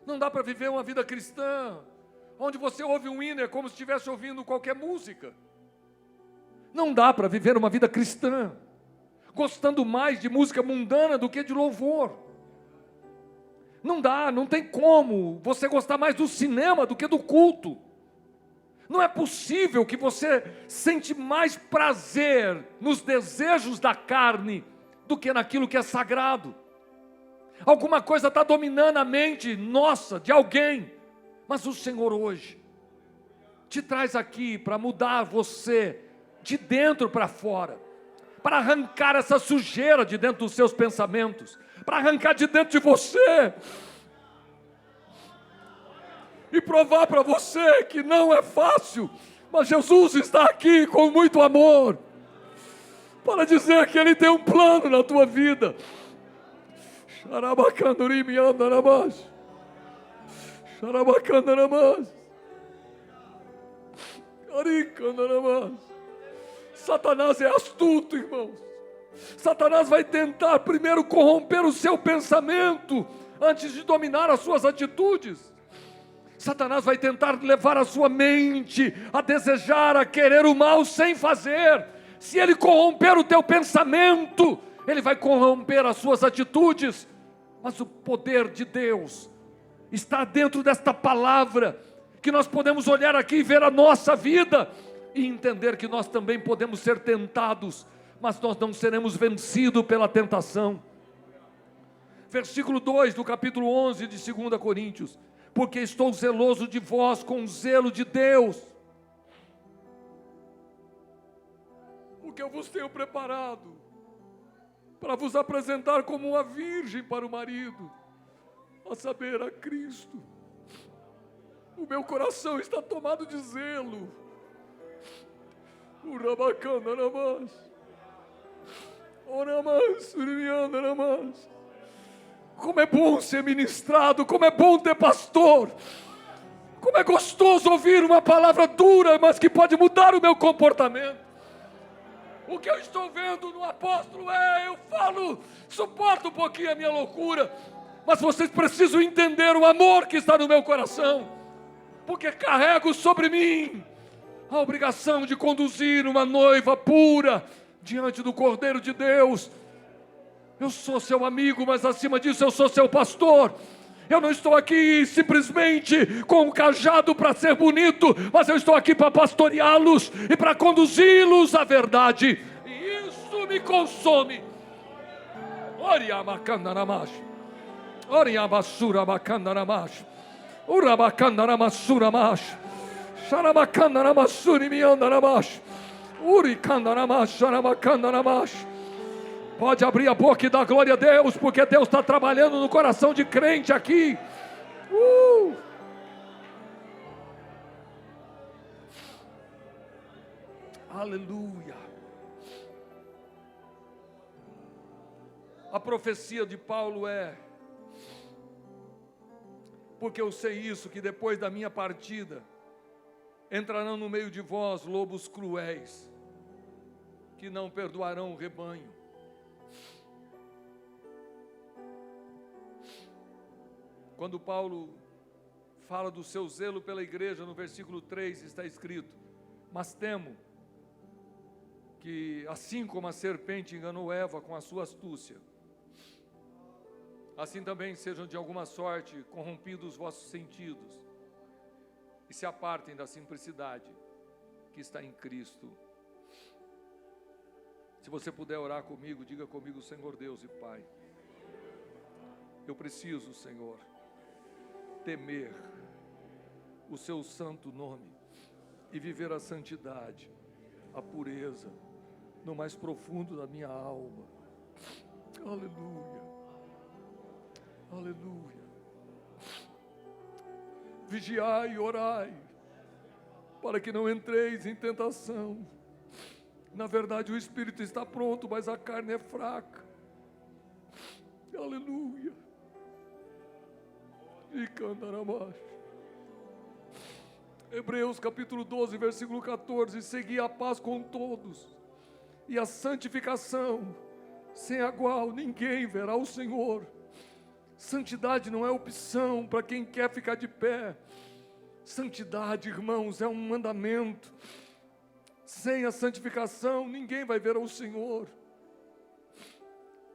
Não dá para viver uma vida cristã onde você ouve um hino, é como se estivesse ouvindo qualquer música. Não dá para viver uma vida cristã gostando mais de música mundana do que de louvor. Não dá, não tem como você gostar mais do cinema do que do culto. Não é possível que você sente mais prazer nos desejos da carne do que naquilo que é sagrado. Alguma coisa está dominando a mente nossa, de alguém, mas o Senhor hoje te traz aqui para mudar você de dentro para fora, para arrancar essa sujeira de dentro dos seus pensamentos, para arrancar de dentro de você e provar para você que não é fácil, mas Jesus está aqui com muito amor para dizer que Ele tem um plano na tua vida. Satanás é astuto, irmãos. Satanás vai tentar primeiro corromper o seu pensamento antes de dominar as suas atitudes. Satanás vai tentar levar a sua mente a desejar, a querer o mal sem fazer. Se ele corromper o teu pensamento, ele vai corromper as suas atitudes. Mas o poder de Deus está dentro desta palavra, que nós podemos olhar aqui e ver a nossa vida e entender que nós também podemos ser tentados, mas nós não seremos vencidos pela tentação. Versículo 2 do capítulo 11 de 2 Coríntios: porque estou zeloso de vós com o zelo de Deus, porque eu vos tenho preparado para vos apresentar como uma virgem para o marido, a saber, a Cristo. O meu coração está tomado de zelo. Como é bom ser ministrado, como é bom ter pastor, como é gostoso ouvir uma palavra dura, mas que pode mudar o meu comportamento. O que eu estou vendo no apóstolo eu falo, suporto um pouquinho a minha loucura, mas vocês precisam entender o amor que está no meu coração, porque carrego sobre mim a obrigação de conduzir uma noiva pura diante do Cordeiro de Deus. Eu sou seu amigo, mas acima disso eu sou seu pastor. Eu não estou aqui simplesmente com um cajado para ser bonito, mas eu estou aqui para pastoreá-los e para conduzi-los à verdade. E isso me consome. Oriamacandaramash, Oriabassurabacandaramash, Urabacandaramasuramash, Xarabacandaramasurimiandaramash, Uricandaramash, Xarabacandaramash. Pode abrir a boca e dar glória a Deus, porque Deus está trabalhando no coração de crente aqui. Aleluia. A profecia de Paulo é: porque eu sei isso, que depois da minha partida entrarão no meio de vós lobos cruéis, que não perdoarão o rebanho. Quando Paulo fala do seu zelo pela igreja, no versículo 3 está escrito: mas temo que, assim como a serpente enganou Eva com a sua astúcia, assim também sejam de alguma sorte corrompidos os vossos sentidos e se apartem da simplicidade que está em Cristo. Se você puder orar comigo, diga comigo: Senhor Deus e Pai, eu preciso, Senhor, temer o seu santo nome e viver a santidade, a pureza no mais profundo da minha alma. Aleluia, aleluia. Vigiai e orai, para que não entreis em tentação. Na verdade, o espírito está pronto, mas a carne é fraca. Aleluia. E cantaramacho. Hebreus capítulo 12, versículo 14: segui a paz com todos e a santificação, sem a qual ninguém verá o Senhor. Santidade não é opção para quem quer ficar de pé. Santidade, irmãos, é um mandamento. Sem a santificação, ninguém vai ver ao Senhor.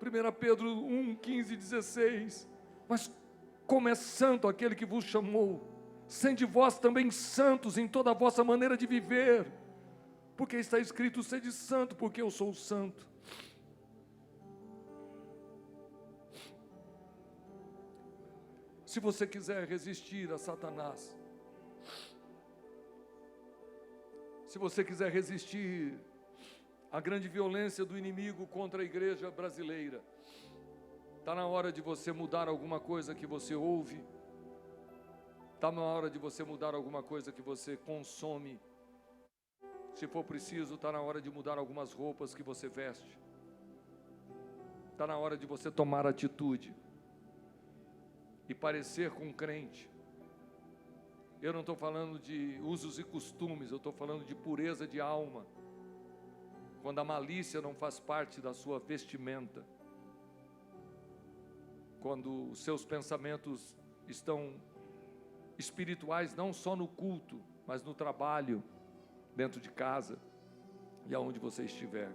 1 Pedro 1, 15 e 16: mas como é santo aquele que vos chamou, sede vós também santos em toda a vossa maneira de viver, porque está escrito: sede santo, porque eu sou santo. Se você quiser resistir a Satanás, se você quiser resistir à grande violência do inimigo contra a igreja brasileira, está na hora de você mudar alguma coisa que você ouve, está na hora de você mudar alguma coisa que você consome. Se for preciso, está na hora de mudar algumas roupas que você veste. Está na hora de você tomar atitude e parecer com um crente. Eu não estou falando de usos e costumes, eu estou falando de pureza de alma. Quando a malícia não faz parte da sua vestimenta. Quando os seus pensamentos estão espirituais, não só no culto, mas no trabalho, dentro de casa e aonde você estiver.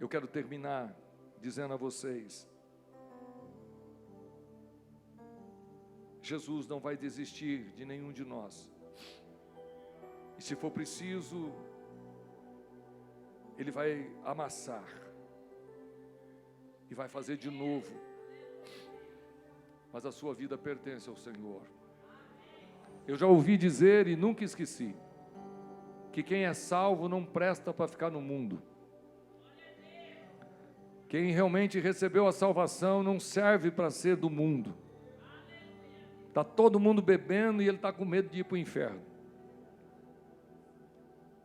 Eu quero terminar dizendo a vocês, Jesus não vai desistir de nenhum de nós. E se for preciso, Ele vai amassar e vai fazer de novo. Mas a sua vida pertence ao Senhor. Eu já ouvi dizer e nunca esqueci, que quem é salvo não presta para ficar no mundo. Quem realmente recebeu a salvação não serve para ser do mundo. Está todo mundo bebendo e ele está com medo de ir para o inferno.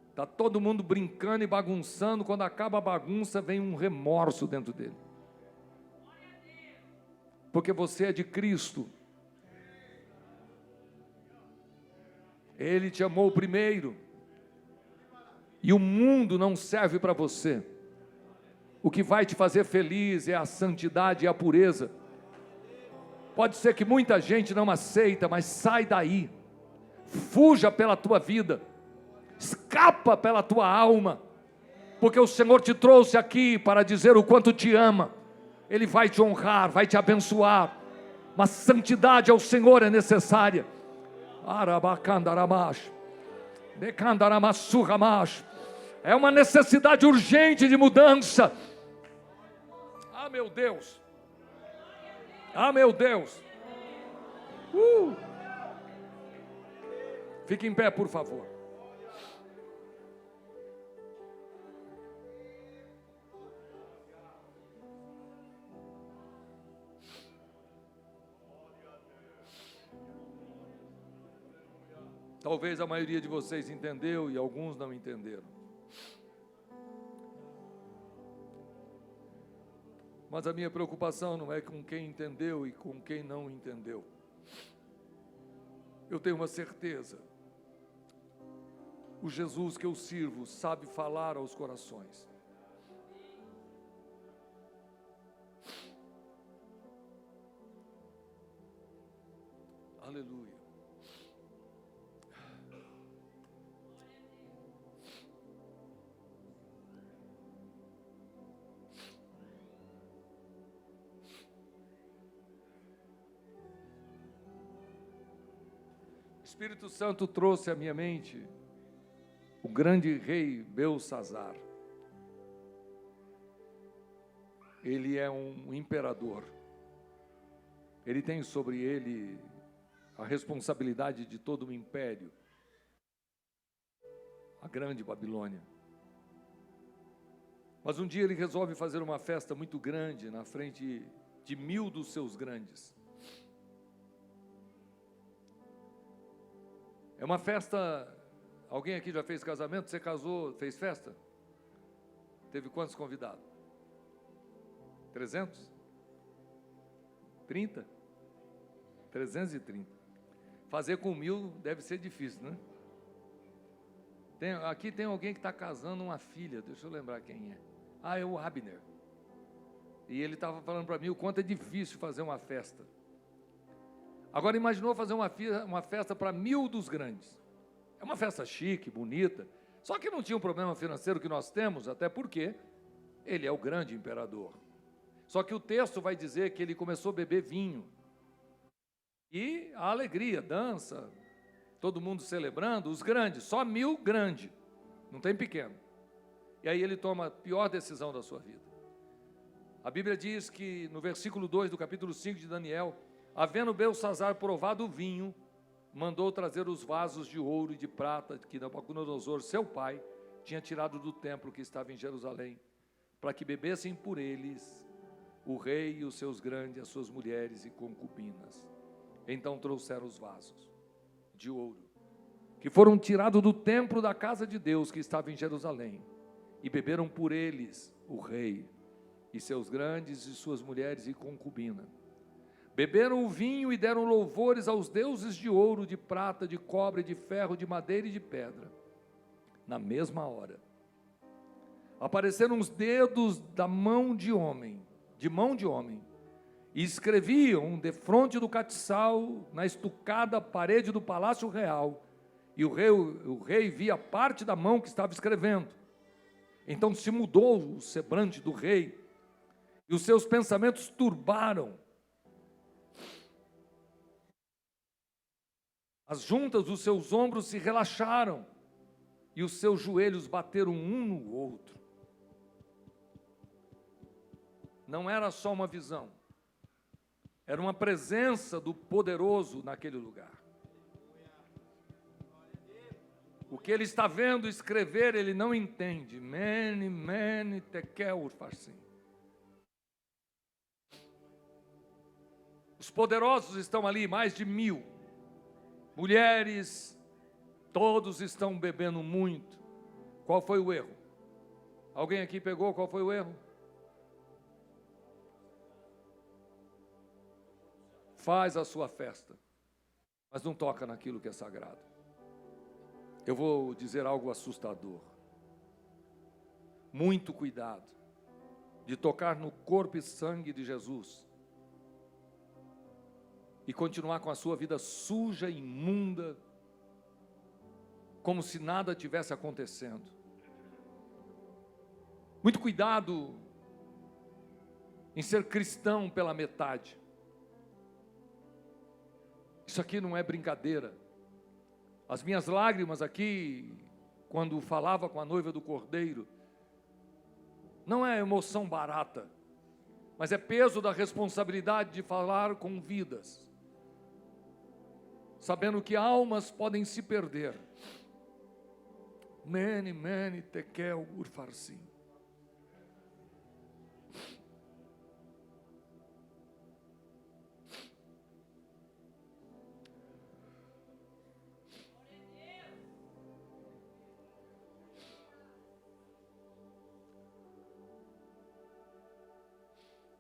Está todo mundo brincando e bagunçando, quando acaba a bagunça vem um remorso dentro dele. Porque você é de Cristo. Ele te amou primeiro. E o mundo não serve para você. O que vai te fazer feliz é a santidade e a pureza. Pode ser que muita gente não aceita, mas sai daí. Fuja pela tua vida. Escapa pela tua alma. Porque o Senhor te trouxe aqui para dizer o quanto te ama. Ele vai te honrar, vai te abençoar. Mas santidade ao Senhor é necessária. Arabacandaramash. Decandaramasurramash. É uma necessidade urgente de mudança. Ah, meu Deus. Ah, meu Deus. Fique em pé, por favor. Talvez a maioria de vocês entendeu e alguns não entenderam. Mas a minha preocupação não é com quem entendeu e com quem não entendeu. Eu tenho uma certeza. O Jesus que eu sirvo sabe falar aos corações. Aleluia. O Espírito Santo trouxe à minha mente o grande rei Belsazar. Ele é um imperador. Ele tem sobre ele a responsabilidade de todo o império, a grande Babilônia. Mas um dia ele resolve fazer uma festa muito grande na frente de 1000 dos seus grandes. É uma festa. Alguém aqui já fez casamento? Você casou, fez festa? Teve quantos convidados? 300? 30? 330. Fazer com 1000 deve ser difícil, né? Aqui tem alguém que está casando uma filha, deixa eu lembrar quem é. Ah, é o Abner. E ele estava falando para mim o quanto é difícil fazer uma festa. Agora imaginou fazer uma festa para 1000 dos grandes. É uma festa chique, bonita. Só que não tinha um problema financeiro que nós temos, até porque ele é o grande imperador. Só que o texto vai dizer que ele começou a beber vinho. E a alegria, dança, todo mundo celebrando, os grandes, só 1000 grande, não tem pequeno. E aí ele toma a pior decisão da sua vida. A Bíblia diz que no versículo 2 do capítulo 5 de Daniel, Havendo Belsazar provado o vinho, mandou trazer os vasos de ouro e de prata que Nabucodonosor, seu pai, tinha tirado do templo que estava em Jerusalém, para que bebessem por eles o rei e os seus grandes, as suas mulheres e concubinas. Então trouxeram os vasos de ouro, que foram tirados do templo da casa de Deus que estava em Jerusalém, e beberam por eles o rei e seus grandes e suas mulheres e concubina. Beberam o vinho e deram louvores aos deuses de ouro, de prata, de cobre, de ferro, de madeira e de pedra. Na mesma hora, apareceram os dedos da mão de homem, e escreviam defronte do castiçal, na estucada parede do palácio real, e o rei via parte da mão que estava escrevendo. Então se mudou o semblante do rei, e os seus pensamentos turbaram. As juntas dos seus ombros se relaxaram, e os seus joelhos bateram um no outro. Não era só uma visão, era uma presença do poderoso naquele lugar. O que ele está vendo escrever, ele não entende. Mene, tekel, urfarsim. Os poderosos estão ali, mais de 1000. Mulheres, todos estão bebendo muito. Qual foi o erro? Alguém aqui pegou qual foi o erro? Faz a sua festa, mas não toca naquilo que é sagrado. Eu vou dizer algo assustador. Muito cuidado de tocar no corpo e sangue de Jesus e continuar com a sua vida suja, imunda, como se nada tivesse acontecendo. Muito cuidado em ser cristão pela metade. Isso aqui não é brincadeira. As minhas lágrimas aqui, quando falava com a noiva do Cordeiro, não é emoção barata, mas é peso da responsabilidade de falar com vidas, sabendo que almas podem se perder. Mene, tekel, urfarsim.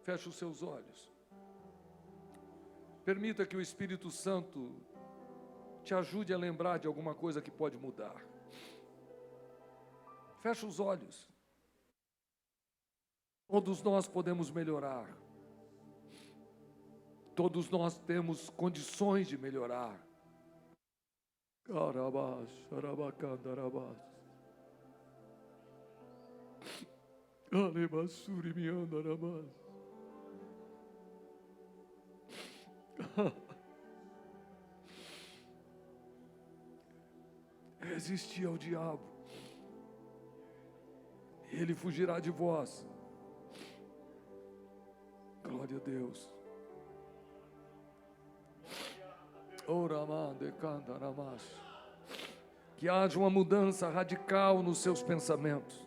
Feche os seus olhos. Permita que o Espírito Santo te ajude a lembrar de alguma coisa que pode mudar. Feche os olhos. Todos nós podemos melhorar. Todos nós temos condições de melhorar. Carabás, arabacandarabás. Alebassuri miandarabás. Resistir ao diabo, ele fugirá de vós. Glória a Deus. Que haja uma mudança radical nos seus pensamentos,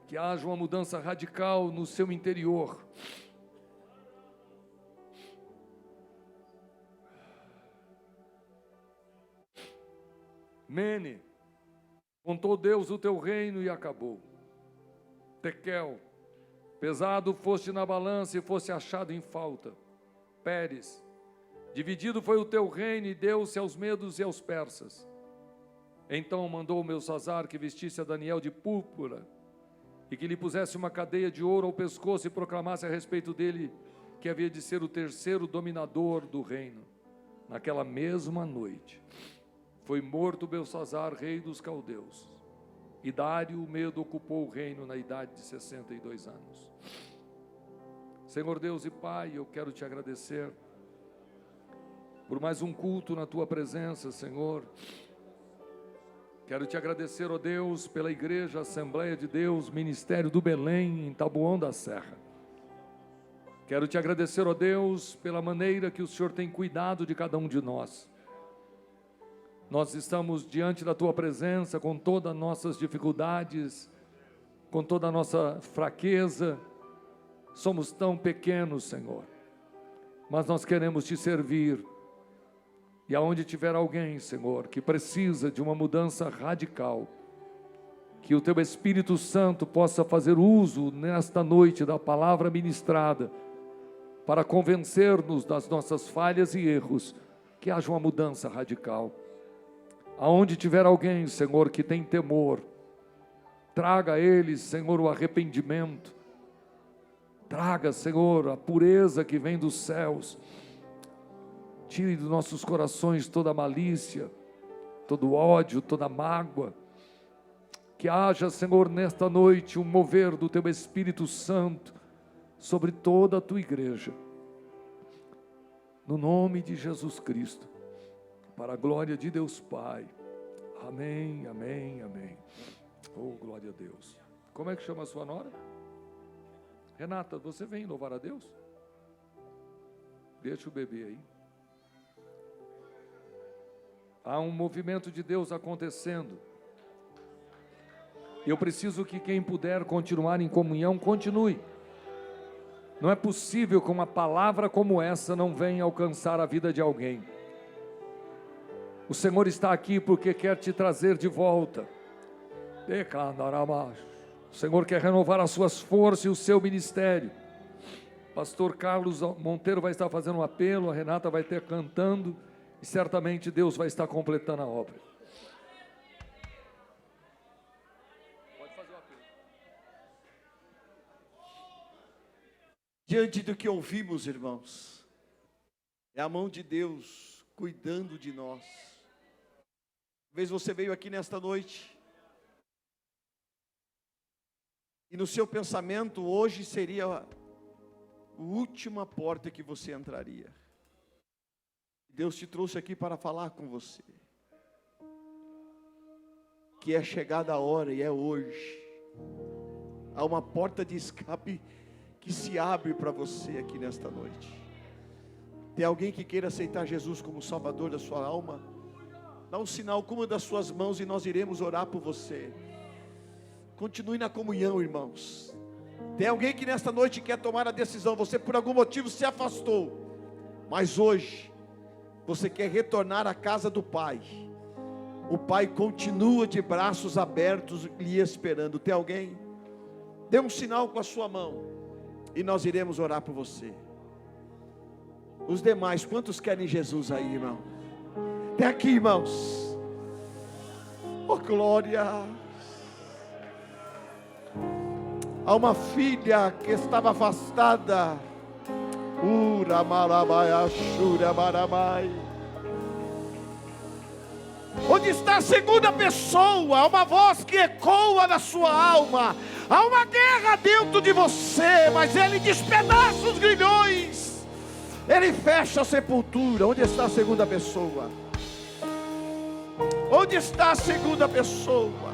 que haja uma mudança radical no seu interior. Mene, contou Deus o teu reino e acabou. Tekel, pesado foste na balança e foste achado em falta. Pérez, dividido foi o teu reino e deu-se aos medos e aos persas. Então mandou Belsazar que vestisse a Daniel de púrpura e que lhe pusesse uma cadeia de ouro ao pescoço e proclamasse a respeito dele que havia de ser o terceiro dominador do reino. Naquela mesma noite foi morto Belsazar, rei dos caldeus, e Dário o Medo ocupou o reino na idade de 62 anos. Senhor Deus e Pai, eu quero te agradecer por mais um culto na tua presença, Senhor. Quero te agradecer, ó Deus, pela igreja Assembleia de Deus, Ministério do Belém, em Taboão da Serra. Quero te agradecer, ó Deus, pela maneira que o Senhor tem cuidado de cada um de nós. Nós estamos diante da Tua presença com todas as nossas dificuldades, com toda a nossa fraqueza. Somos tão pequenos, Senhor, mas nós queremos Te servir. E aonde tiver alguém, Senhor, que precisa de uma mudança radical, que o Teu Espírito Santo possa fazer uso nesta noite da palavra ministrada, para convencer-nos das nossas falhas e erros, que haja uma mudança radical. Aonde tiver alguém, Senhor, que tem temor, traga a eles, Senhor, o arrependimento. Traga, Senhor, a pureza que vem dos céus. Tire dos nossos corações toda a malícia, todo o ódio, toda a mágoa. Que haja, Senhor, nesta noite um mover do Teu Espírito Santo sobre toda a Tua igreja. No nome de Jesus Cristo. Para a glória de Deus Pai. Amém, amém, amém. Oh, glória a Deus. Como é que chama a sua nora? Renata, você vem louvar a Deus? Deixa o bebê aí. Há um movimento de Deus acontecendo. Eu preciso que quem puder continuar em comunhão, continue. Não é possível que uma palavra como essa não venha alcançar a vida de alguém. O Senhor está aqui porque quer te trazer de volta. O Senhor quer renovar as suas forças e o seu ministério. Pastor Carlos Monteiro vai estar fazendo um apelo, a Renata vai estar cantando, e certamente Deus vai estar completando a obra. Pode fazer o apelo. Diante do que ouvimos, irmãos, é a mão de Deus cuidando de nós. Talvez você veio aqui nesta noite e no seu pensamento hoje seria a última porta que você entraria. Deus te trouxe aqui para falar com você, que é chegada a hora e é hoje. Há uma porta de escape que se abre para você aqui nesta noite. Tem alguém que queira aceitar Jesus como Salvador da sua alma? Dá um sinal com uma das suas mãos e nós iremos orar por você. Continue na comunhão, irmãos. Tem alguém que nesta noite quer tomar a decisão. Você por algum motivo se afastou, mas hoje você quer retornar à casa do Pai. O Pai continua de braços abertos lhe esperando. Tem alguém? Dê um sinal com a sua mão e nós iremos orar por você. Os demais, quantos querem Jesus aí, irmão? Até aqui, irmãos. Oh, glória. Há uma filha que estava afastada. Onde está a segunda pessoa? Há uma voz que ecoa na sua alma. Há uma guerra dentro de você, mas ele despedaça os grilhões. Ele fecha a sepultura. Onde está a segunda pessoa? Onde está a segunda pessoa?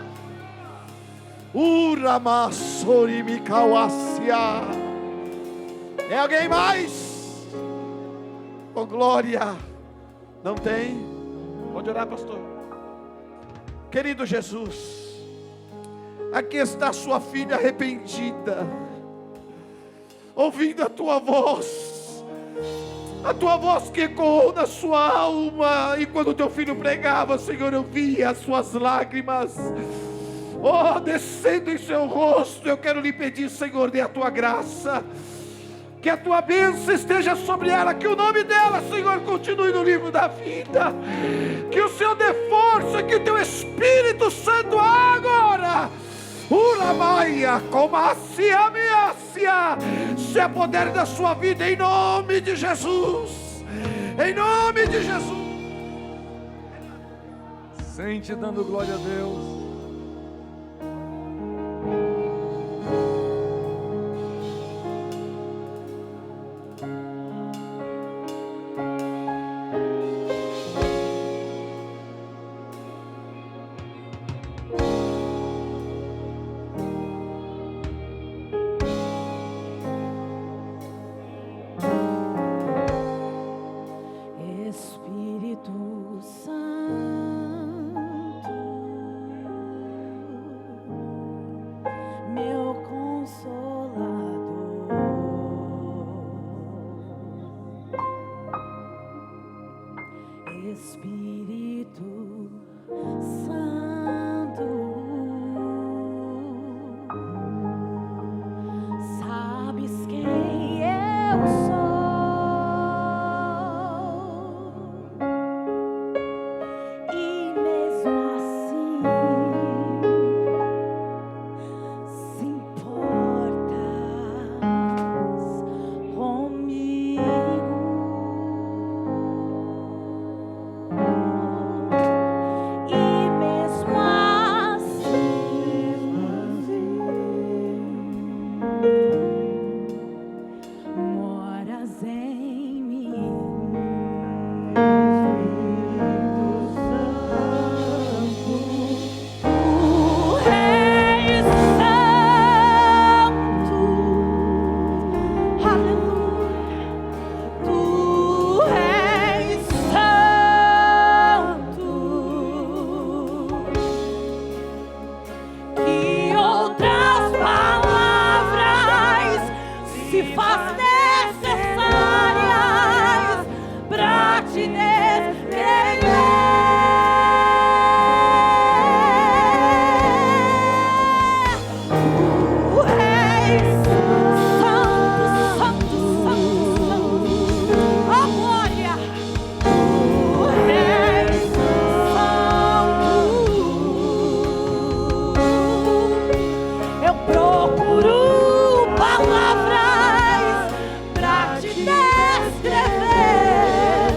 É alguém mais? Oh, glória. Não tem? Pode orar, pastor. Querido Jesus, aqui está sua filha arrependida, ouvindo a tua voz. A tua voz que ecoou na sua alma. E quando teu filho pregava, Senhor, eu via as suas lágrimas, oh, descendo em seu rosto. Eu quero lhe pedir, Senhor, dê a tua graça, que a tua bênção esteja sobre ela, que o nome dela, Senhor, continue no livro da vida, que o Senhor dê força, que o teu Espírito Santo agora Uramaia, comacia, ameaça, se apodere da sua vida, em nome de Jesus, em nome de Jesus. Sente dando glória a Deus. Espírito Santo, sabes quem eu sou, e mesmo assim se importas comigo. E mesmo assim, moras em mim, Espírito Santo, tu és santo, aleluia, tu és santo. Que outras palavras se faz necessárias pra te descrever. Tu és santo, santo, santo, santo. Oh, glória! Tu és santo. Eu procuro palavras pra te descrever.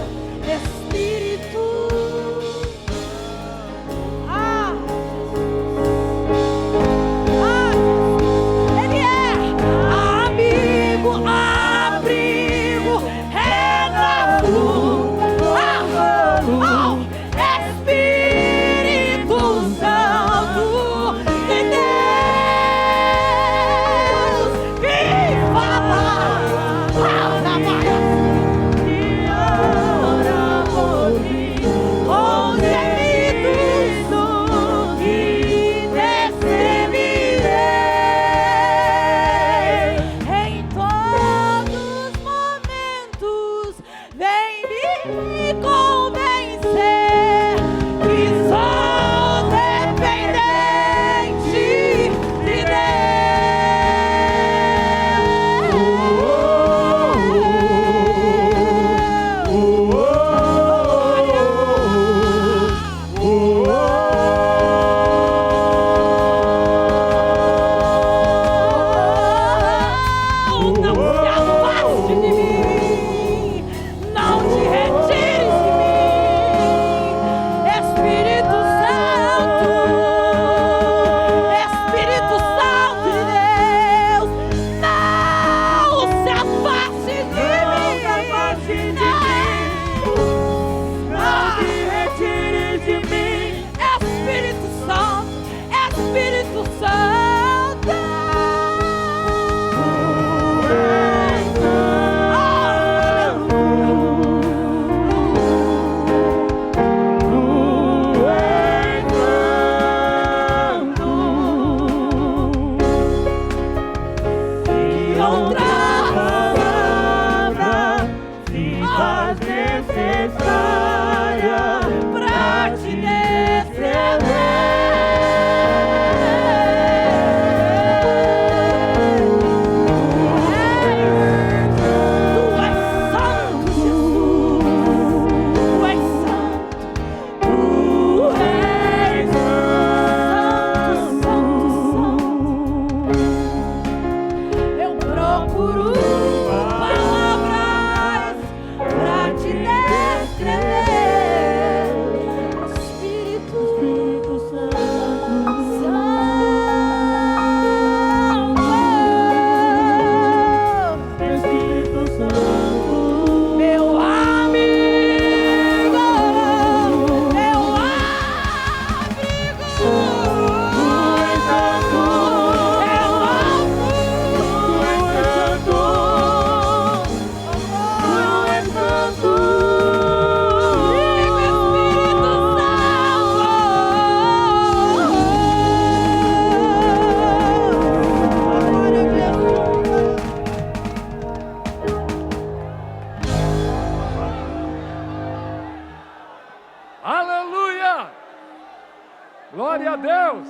Glória a Deus.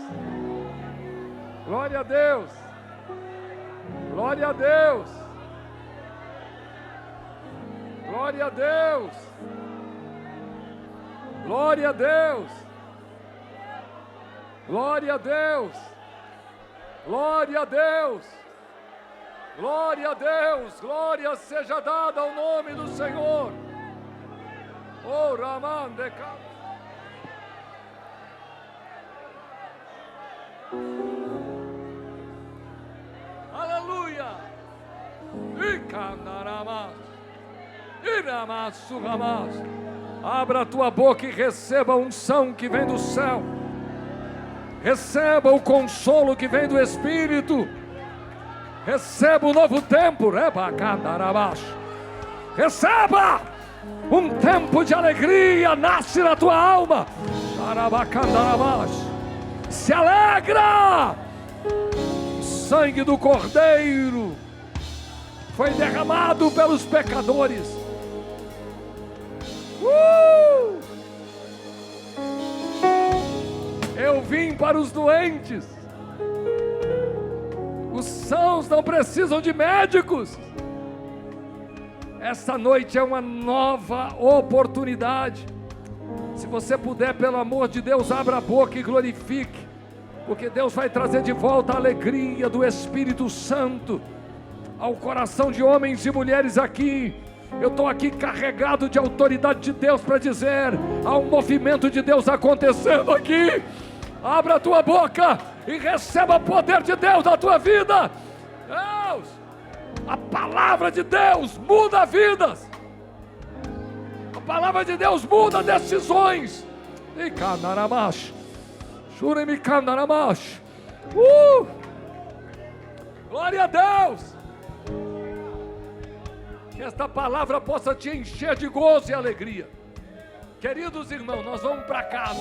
Glória a Deus. Glória a Deus. Glória a Deus. Glória a Deus. Glória a Deus. Glória a Deus. Glória a Deus. Glória seja dada ao nome do Senhor. Oh, Raman de Cabo. Aleluia. Abra a tua boca e receba a unção que vem do céu. Receba o consolo que vem do Espírito. Receba o novo tempo. Receba um tempo de alegria. Nasce na tua alma. Se alegra. O sangue do Cordeiro foi derramado pelos pecadores. Eu vim para os doentes. Os sãos não precisam de médicos. Esta noite é uma nova oportunidade. Se você puder, pelo amor de Deus, abra a boca e glorifique, porque Deus vai trazer de volta a alegria do Espírito Santo ao coração de homens e mulheres aqui. Eu estou aqui carregado de autoridade de Deus para dizer: há um movimento de Deus acontecendo aqui. Abra a tua boca e receba o poder de Deus na tua vida. Deus, a palavra de Deus muda vidas. A palavra de Deus muda decisões. E canaramash, shuremi canaramash. Glória a Deus. Que esta palavra possa te encher de gozo e alegria. Queridos irmãos, nós vamos para casa.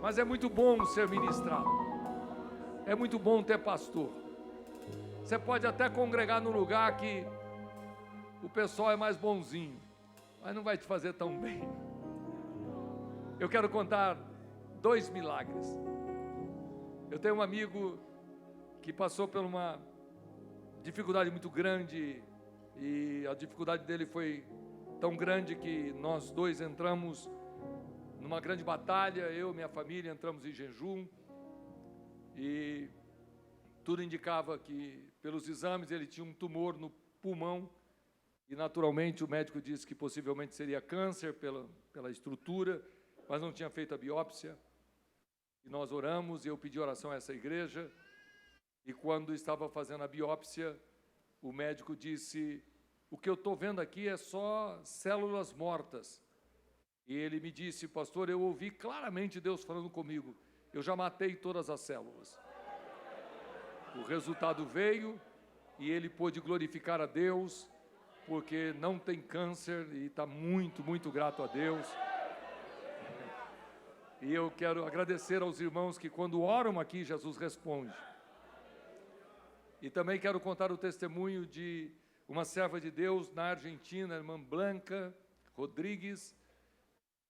Mas é muito bom ser ministrado. É muito bom ter pastor. Você pode até congregar num lugar que o pessoal é mais bonzinho, mas não vai te fazer tão bem. Eu quero contar 2 milagres. Eu tenho um amigo que passou por uma dificuldade muito grande, e a dificuldade dele foi tão grande que nós dois entramos numa grande batalha. Eu e minha família entramos em jejum, e tudo indicava que, pelos exames, ele tinha um tumor no pulmão, e naturalmente o médico disse que possivelmente seria câncer pela estrutura, mas não tinha feito a biópsia. E nós oramos, e eu pedi oração a essa igreja. E quando estava fazendo a biópsia, o médico disse: o que eu estou vendo aqui é só células mortas. E ele me disse: pastor, eu ouvi claramente Deus falando comigo, eu já matei todas as células. O resultado veio, e ele pôde glorificar a Deus, porque não tem câncer, e está muito, muito grato a Deus. E eu quero agradecer aos irmãos que, quando oram aqui, Jesus responde. E também quero contar o testemunho de uma serva de Deus na Argentina, a irmã Blanca Rodrigues.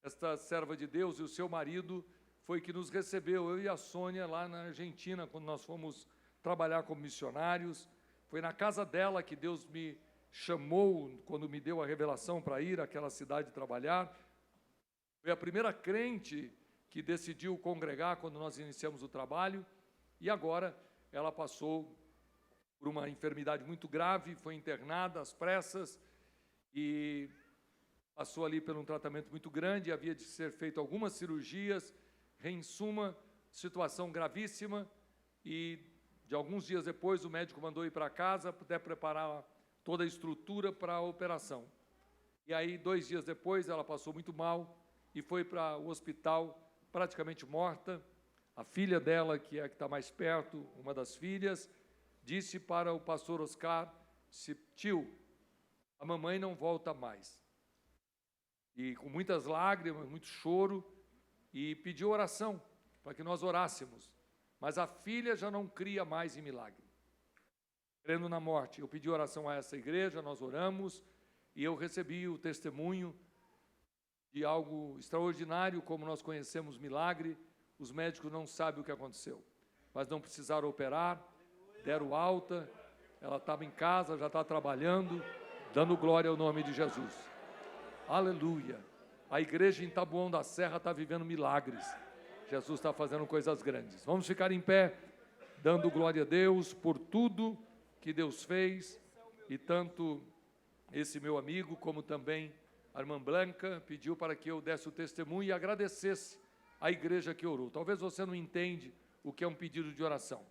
Esta serva de Deus e o seu marido foi que nos recebeu, eu e a Sônia, lá na Argentina, quando nós fomos trabalhar como missionários. Foi na casa dela que Deus me chamou, quando me deu a revelação para ir àquela cidade trabalhar. Foi a primeira crente que decidiu congregar quando nós iniciamos o trabalho, e agora ela passou por uma enfermidade muito grave, foi internada às pressas, e passou ali por um tratamento muito grande, havia de ser feito algumas cirurgias, em suma, situação gravíssima, e de alguns dias depois o médico mandou ir para casa, para preparar toda a estrutura para a operação. E aí, 2 dias depois, ela passou muito mal, e foi para o hospital praticamente morta. A filha dela, que é a que está mais perto, uma das filhas, disse para o pastor Oscar: tio, a mamãe não volta mais. E com muitas lágrimas, muito choro, e pediu oração, para que nós orássemos. Mas a filha já não cria mais em milagre, crendo na morte. Eu pedi oração a essa igreja, nós oramos, e eu recebi o testemunho de algo extraordinário, como nós conhecemos milagre. Os médicos não sabem o que aconteceu, mas não precisaram operar, deram alta, ela estava em casa, já está trabalhando, dando glória ao nome de Jesus. Aleluia! A igreja em Taboão da Serra está vivendo milagres. Jesus está fazendo coisas grandes. Vamos ficar em pé, dando glória a Deus por tudo que Deus fez, e tanto esse meu amigo, como também a irmã Blanca, pediu para que eu desse o testemunho e agradecesse a igreja que orou. Talvez você não entende o que é um pedido de oração.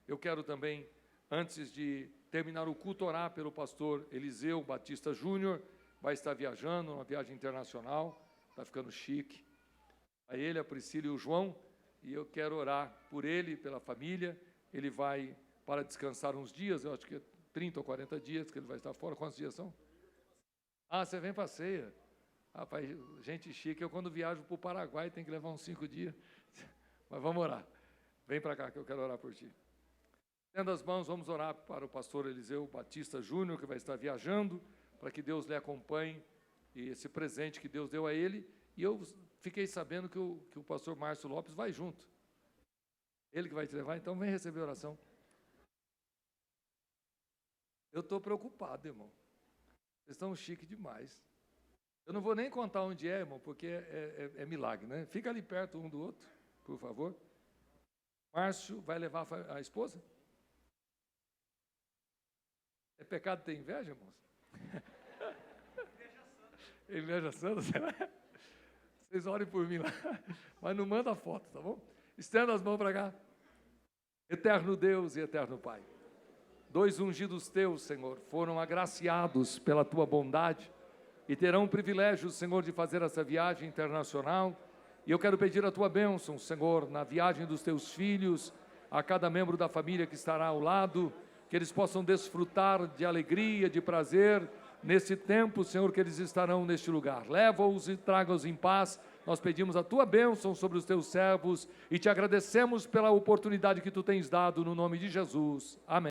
Eu quero também, antes de terminar o culto, orar pelo pastor Eliseu Batista Júnior, vai estar viajando, uma viagem internacional, está ficando chique. A ele, a Priscila e o João, e eu quero orar por ele, pela família. Ele vai para descansar uns dias, eu acho que é 30 ou 40 dias que ele vai estar fora. Quantos dias são? Ah, você vem para a ceia. Rapaz, gente chique, eu quando viajo para o Paraguai tenho que levar uns 5 dias. Mas vamos orar. Vem para cá que eu quero orar por ti. Tendo as mãos, vamos orar para o pastor Eliseu Batista Júnior, que vai estar viajando, para que Deus lhe acompanhe, e esse presente que Deus deu a ele. E eu fiquei sabendo que o pastor Márcio Lopes vai junto. Ele que vai te levar, então vem receber oração. Eu estou preocupado, irmão. Vocês estão chiques demais. Eu não vou nem contar onde é, irmão, porque é milagre, né? Fica ali perto um do outro, por favor. Márcio vai levar a esposa? É pecado ter inveja, irmãos? Inveja santa, será? Vocês orem por mim lá, mas não manda foto, tá bom? Estenda as mãos para cá. Eterno Deus e eterno Pai, 2 ungidos teus, Senhor, foram agraciados pela tua bondade e terão o privilégio, Senhor, de fazer essa viagem internacional. E eu quero pedir a tua bênção, Senhor, na viagem dos teus filhos, a cada membro da família que estará ao lado, que eles possam desfrutar de alegria, de prazer, nesse tempo, Senhor, que eles estarão neste lugar. Leva-os e traga-os em paz. Nós pedimos a tua bênção sobre os teus servos e te agradecemos pela oportunidade que tu tens dado, no nome de Jesus. Amém.